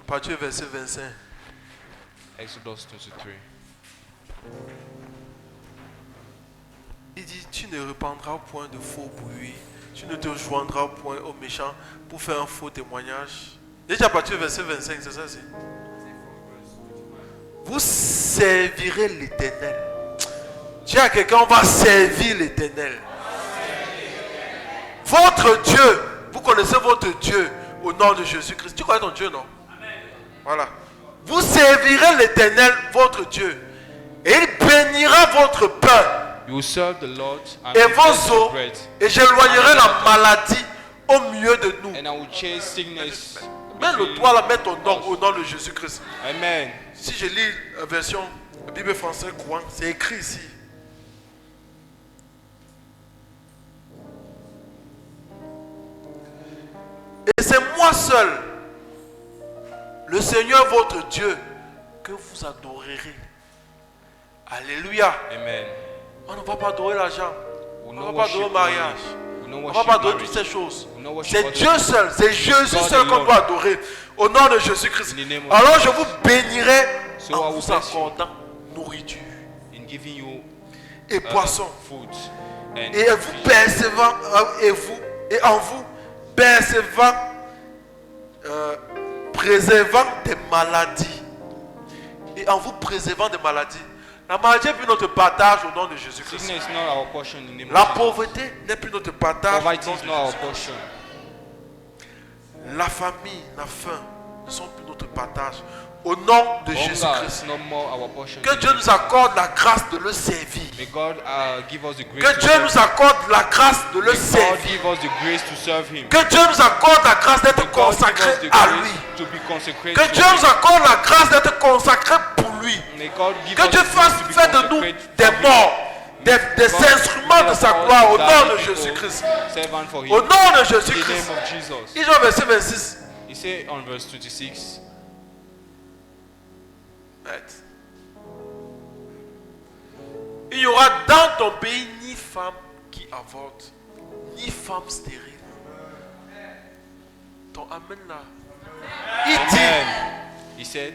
partir du verset 25. Exodus 23. Il dit, tu ne répandras point de faux bruits, tu ne te joindras point aux méchants pour faire un faux témoignage. Déjà à partir du verset 25, c'est ça, c'est. Vous servirez l'Éternel. Dis à quelqu'un, on va servir l'Éternel. Votre Dieu, vous connaissez votre Dieu au nom de Jésus-Christ. Tu connais ton Dieu, non? Voilà. Vous servirez l'Éternel, votre Dieu, et il bénira votre pain You will serve the Lord and et will bless vos your eaux, bread. et j'éloignerai la maladie au milieu de nous. And I will chase sickness. Mets le between doigt là, mets ton nom us. au nom de Jésus-Christ. Amen. Si je lis la version Bible française courant, c'est écrit ici. Et c'est moi seul, le Seigneur votre Dieu, que vous adorerez. Alléluia. Amen. On ne va pas adorer l'argent. We'll On not ne va pas adorer worship le mariage. money. We'll not On ne va worship pas adorer marriage. toutes ces choses. We'll not worship C'est other Dieu things. seul, c'est Jésus God seul qu'on alone. doit adorer. Au nom de Jésus-Christ. In the name of Alors je Jesus. vous bénirai So I en will vous bless you. accordant nourriture In giving you et poisson. food and Et vous fish. percevant, et en vous percevant, préservant des maladies. Et en vous préservant des maladies. La maladie n'est plus notre partage au nom de Jésus-Christ. Sickness is not our portion in the name La of Jesus. pauvreté n'est plus notre partage Poverty au nom is de not our Jésus-Christ. portion. La famille, la faim ne sont plus notre partage au nom de Hunger Jésus-Christ. is no more our portion. Que Dieu nous accorde la grâce de le servir. May God give us the grace Que to Dieu serve nous accorde la grâce de le May God servir. give us the grace to serve Him. Que Dieu nous accorde la grâce d'être May God give us consacré the à grace lui. to be consecrated Que to Dieu Him. nous accorde la grâce d'être consacré pour lui. May God give Que us Dieu the fasse grace to be faire de nous consecrated des for Him. morts, des God instruments de give sa us gloire au the nom de people, Jésus-Christ. servant for Him. Au nom de In the Jésus-Christ. name of Jesus. Il dit au verset 26. He said on verse 26, Il n'y aura dans ton pays ni femme qui avorte, ni femme stérile. Ton amen là. Il dit, Amen. He said,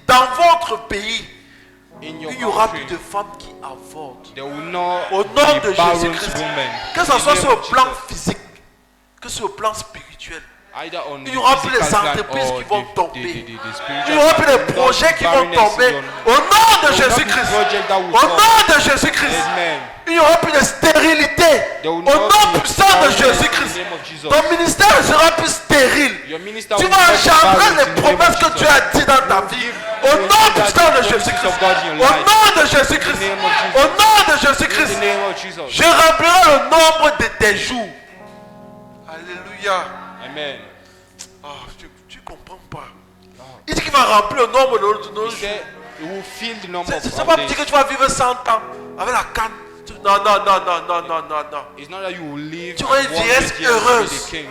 dans votre pays, in your il n'y aura plus country, de femmes qui avortent. there will not Au nom de be barren Jésus-Christ. women. Que ce In the soit name sur le of plan Jesus. physique, que sur le plan spirituel. Either on Il the n'y aura plus physical les plan entreprises or qui vont the tomber. spiritual Il n'y aura plus plan. de projets qui vont Barrenness tomber. is Au nom de There will not be Jésus-Christ. project that will Au fall. nom de Jésus-Christ. Amen. Il n'y aura plus de stérilité. There will Au not nom be puissant de barrenness in Jésus-Christ. the name of Jesus. Ton ministère ne sera plus stérile. Your minister Tu will vas not be engendrer barren les in the name promesses of que Jesus. tu as dites dans ta vie. Au nom puissant de Jésus-Christ. Au nom de Jésus-Christ. In the name of Jesus. Au nom de In Jésus-Christ. the name of Jesus. Je remplirai le nombre de tes jours. Alléluia. Amen. Ah, tu comprends pas. Il dit qu'il va remplir le nombre de nos He jours. said he will fill the number C'est of pas our dire que days. tu vas vivre 100 ans avec la canne. Non, non, non, non, non, non, non, non. It's not that you will live Tu auras une 100 vieillesse years to be heureuse. the king.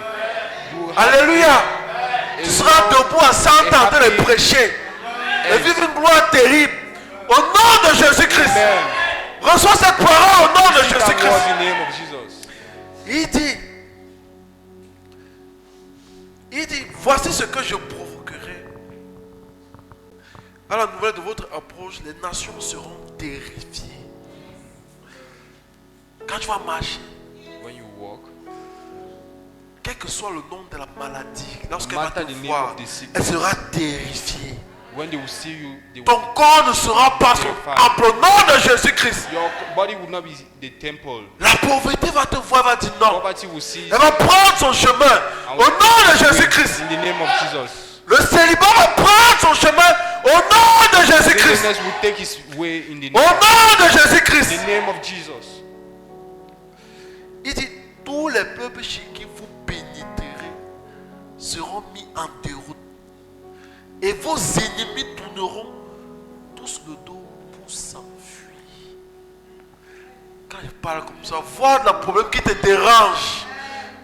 You will have Alléluia. a Tu seras long debout à 100 ans en train de happy prêcher. Et end. vivre une gloire terrible. Au nom de Jésus-Christ. Amen. Reçois cette parole au nom de Receive that word Jésus-Christ. in the name of Jesus. Il dit, voici ce que je provoquerai. À la nouvelle de votre approche, les nations seront terrifiées. Quand tu vas marcher, When you walk, quel que soit le nom de la maladie, lorsqu'elle No va te matter the name voir, of the sickness. elle sera terrifiée. when they will see you, they will, Ton corps ne sera pas son temple au nom de Jésus-Christ. your body will not be the temple. La pauvreté va te voir, va dire non. Poverty will see Elle va prendre son chemin au nom de Jésus-Christ. in the name of Jesus. Le célibat va prendre son chemin au nom de Jésus-Christ. Sickness will take his way in the Au name, nom de in Jésus-Christ. the name of Jesus. Il dit, tous les peuples chez qui vous pénétrerez seront mis en déroute. Et vos ennemis tourneront tous le dos pour s'enfuir. Quand je parle comme ça, voir le problème qui te dérange,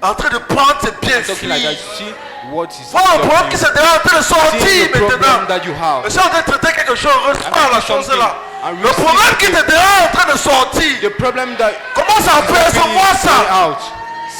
en train de prendre ses pieds, Talking like that, fuir. see what is Voir le problème qui se stopping dérange, en train de you. sortir See the problem maintenant. that you have. Mais si on train de traiter quelque chose, reçois la chose là. And Le receive problème qui it. te dérange en train de sortir. The problem that Commence à percevoir ça. out.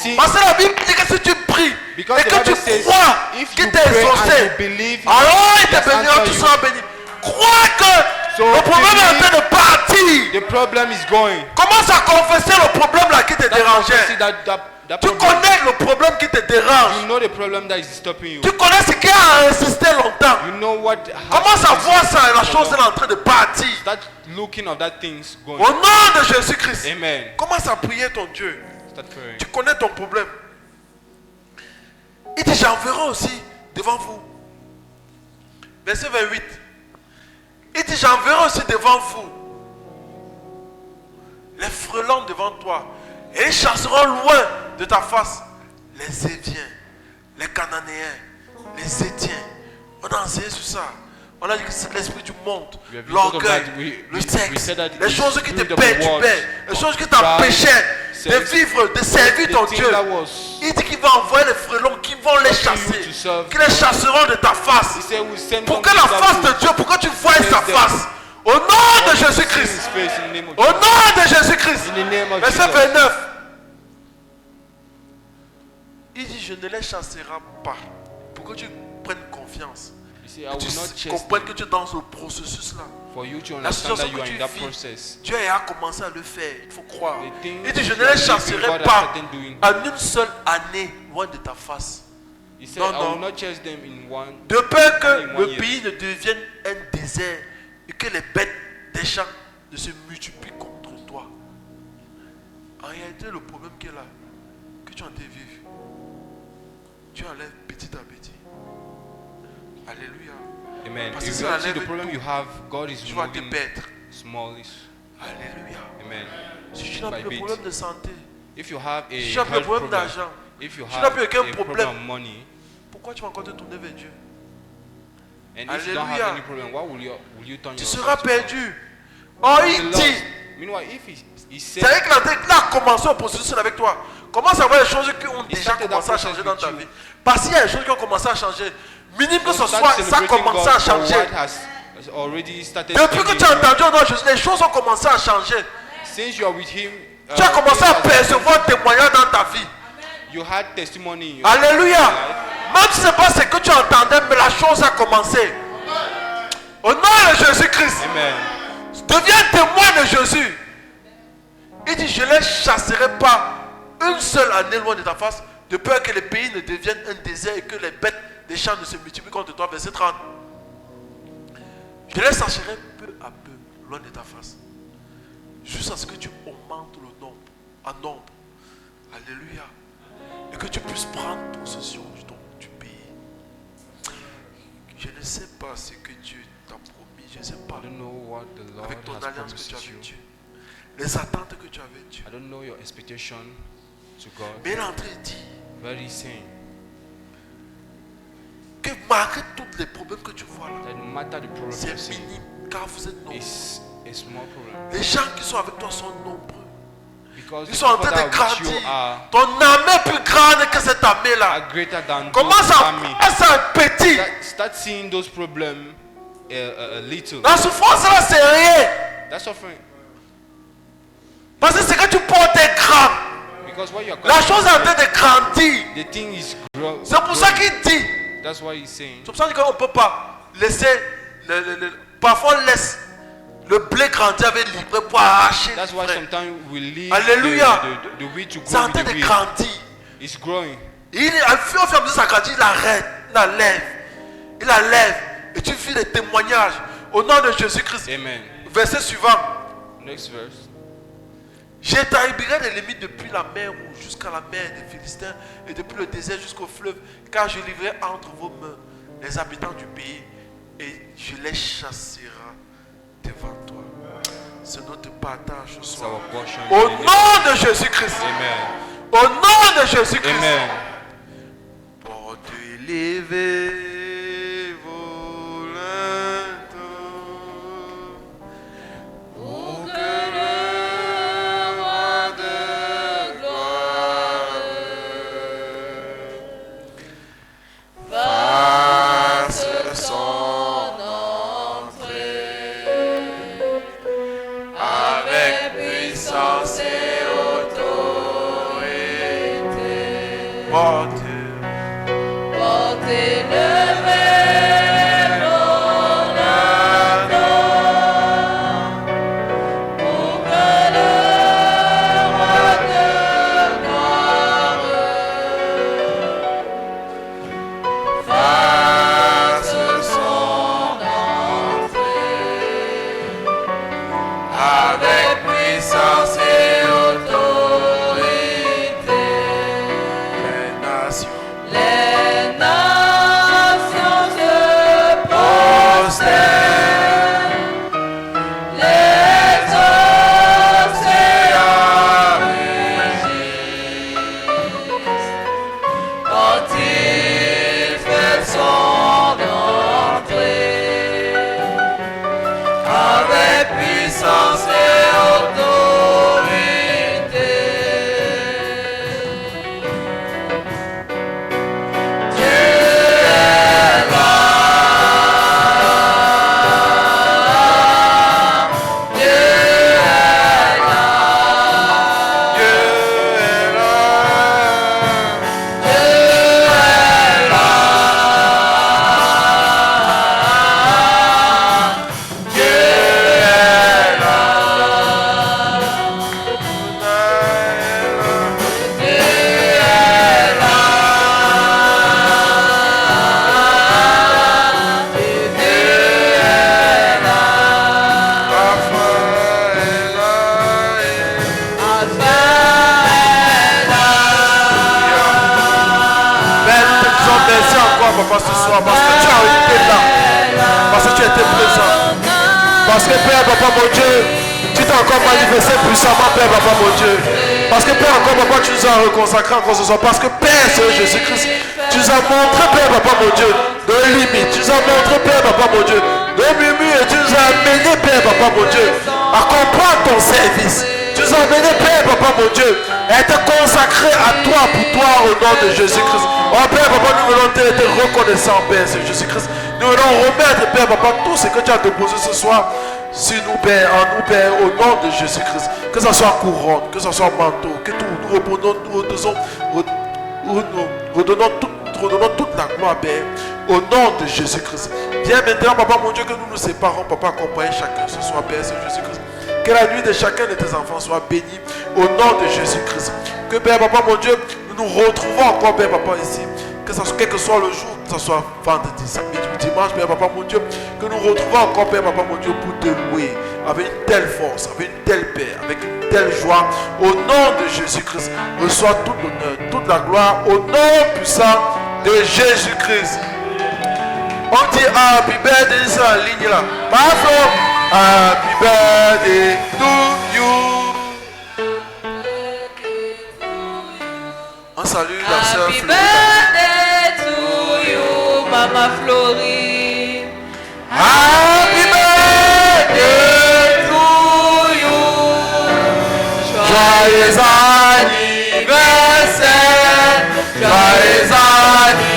See, Parce que la Bible dit que si tu pries because et the que tu Bible says, crois if qu'il you t'est pray and exaucé, you believe, alors il he has te bénira, answered tu you. seras béni. Crois que So le problème est en train de partir. The problem is going. Commence à confesser le problème là qui te That prophecy, dérangeait. that Tu problem. connais le problème qui te You dérange. know the problem that is stopping you. Tu connais ce qui a insisté longtemps. You know what Commence à voir ça et la has chose est en train de partir. Start looking of that things going. Au nom de Jésus-Christ. Amen. Commence à prier ton Dieu. Start praying. Tu connais ton problème. Il dit, j'enverrai aussi devant vous. Verset 28. Il dit, j'enverrai aussi devant vous les frelons devant toi. Et ils chasseront loin de ta face les Éviens, les Cananéens, les Étiens. On a enseigné sur ça. On a dit que c'est l'esprit du monde, We have been l'orgueil, talking about- we le said sexe, that les the choses qui te spirit of the world, perturbaient, les choses qui pride, t'empêchaient de sex, vivre, de servir the ton thing Dieu. that was- Il dit qu'il va envoyer les frelons qui vont les Asking you chasser, to serve qui les God. chasseront de ta face. He said we'll send Pour some que la people face that de Dieu, pour que tu voies Send sa them. face. Au nom de will see Jésus-Christ. his face in the name of Au Jesus. nom de Jésus-Christ. In the name of Verset Jesus. 29. Il dit, je ne les chasserai pas. Pour que tu prennes confiance. He said, I Que tu will not chase comprennes them que tu es dans ce processus là. for you to La understand that situation you are que in tu that vis, process. Dieu a commencé à le faire. Il faut croire. The things Il dit, je ne you are les living, chasserai God has pas started doing. en une seule année loin de ta face. He said, Non, I will non. not chase them in one. De peur que In one le year. pays ne devienne un désert et que les bêtes des champs ne se multiplient contre toi. En réalité, le problème qui est là, que tu en tes vivre, tu enlèves petit à petit. Alléluia. Amen. Parce que If si you la see the lève problem tout, you have, God is tu vas te removing perdre. smallish. Alléluia. Amen. Si tu n'as By plus de bit. problème de santé, If you have a si tu n'as plus de health problème problem, d'argent, if you tu n'as have plus a aucun problem problème, of money, pourquoi tu vas encore te tourner vers Dieu? and if you don't Alléluia. have any problem, why will you turn Tu yourself seras to God? perdu. Oh, The il Lord- dit, Meanwhile, if he c'est said, vrai que là a commencé au processus avec toi. Commence à voir les choses qui ont He déjà started commencé that à changer process dans with ta you. vie. Parce qu'il y a des choses qui ont commencé à changer. Minime que ce start soit, ça a celebrating commencé God à for changer. what has already started Depuis que changing tu as in you. entendu au nom de Jésus, les choses ont commencé à changer. Since you are with Him, Tu as commencé à things has- percevoir témoignage dans ta vie. you had testimony in your Alléluia. life. Même si ce n'est pas ce que tu entendais, mais la chose a commencé. Au nom de Jésus-Christ, Amen. deviens témoin de Jésus. Il dit, je ne les chasserai pas une seule année loin de ta face, de peur que les pays ne deviennent un désert et que les bêtes des champs ne se multiplient contre toi. Verset 30. Je les chasserai peu à peu loin de ta face, jusqu'à ce que tu augmentes le nombre, en nombre. Alléluia. Et que tu puisses prendre possession du pays. Je ne sais pas ce que Dieu t'a promis. Je ne sais pas. I don't know what the Lord Avec ton has alliance que promised tu as you. avec Dieu. Les attentes que tu as avec Dieu. I don't know your expectation to God. Mais il est en train de dire, But He's saying, malgré tous les problèmes que tu vois là, that no matter the problem c'est you're seeing, minime car vous êtes nombreux. it's a small problem. Les gens qui sont avec toi sont nombreux. Because Ils the sont en people train de that are with grandir. you are Ton armée est plus grande que cette armée-là. greater than Commence those à army. passer un petit. Start seeing those problems a little. La souffrance là, c'est rien. That's suffering. Parce que ce que tu portes est grand. Because what you're La chose est en train de grandir. the thing is growing. C'est pour ça qu'il dit. That's why he's saying. C'est pour ça qu'on ne peut pas laisser. Parfois on laisse le blé grandir avec l'ivraie pour arracher. That's why l'ivraie. sometimes we leave Alléluia. the wheat to C'est en grow train with the de wheat. grandir. It's growing. Et au fur et à mesure que ça grandit, il arrête, il la lève. Il la lève. Et tu fais des témoignages. Au nom de Jésus-Christ. Amen. Verset suivant. Next verse. J'établirai les limites depuis la mer Rouge jusqu'à la mer des Philistins et depuis le désert jusqu'au fleuve, car je livrerai entre vos mains les habitants du pays et je les chasserai devant toi. C'est notre partage ce It's soir. our portion. Au nom de Jésus-Christ. Amen. Au nom de Jésus-Christ. Amen. Porte élevée, volante, Pour que le roi de gloire fasse son entrée avec puissance et autorité. porte. Portez le verre pour que le roi de gloire fasse son entrée avec puissance et autorité. Les nations Les nations se prosternent, les océans rugissent quand il fait son entrée avec puissance et autorité. Dieu est là, Dieu est là, Dieu est là. Dieu est là, Dieu est là, Dieu est là. Père, nous te disons merci encore, papa, ce soir, parce que tu as été là, parce que tu étais présent. Parce que Père, papa, mon Dieu, tu t'es encore manifesté puissamment, Père, papa, mon Dieu. Parce que Père, encore, papa, tu nous as reconsacré encore ce soir. Parce que Père, c'est Jésus-Christ. Tu nous as montré, Père, papa, mon Dieu, nos limites. Tu nous as montré, Père, papa, mon Dieu, nos murmures. Et tu nous as amené, Père, papa, mon Dieu, à comprendre ton service. Tu nous as amené, Père, papa, mon Dieu, à être consacré à toi, pour toi, au nom de Jésus-Christ. Oh Père, papa, nous voulons être reconnaissants, Père, c'est Jésus-Christ. Nous voulons remettre, Père, papa, tout ce que tu as déposé ce soir sur nous, Père, en nous, Père, au nom de Jésus-Christ. Que ce soit couronne, que ce soit manteau, que tout, nous redonnons toute la gloire, Père, au nom de Jésus-Christ. Viens maintenant, papa, mon Dieu, que nous nous séparons, papa, accompagne chacun ce soir, Père, c'est Jésus-Christ. Que la nuit de chacun de tes enfants soit bénie au nom de Jésus-Christ. Que, Père, papa, mon Dieu, nous nous retrouvons encore, Père, papa, ici. Que ça soit, quel que soit le jour, que ce soit vendredi, samedi ou dimanche, Père, papa, mon Dieu, que nous retrouvons encore, Père, papa, mon Dieu, pour te louer avec une telle force, avec une telle paix, avec une telle joie. Au nom de Jésus-Christ, reçois tout l'honneur, toute la gloire, au nom puissant de Jésus-Christ. On dit Happy Birthday, c'est en ligne là. Pardon. Happy birthday to you. On salue la sœur Happy Florida. birthday to you, my femme a fleuri. Happy birthday to you. Joyeux anniversaire, joyeux anniversaire.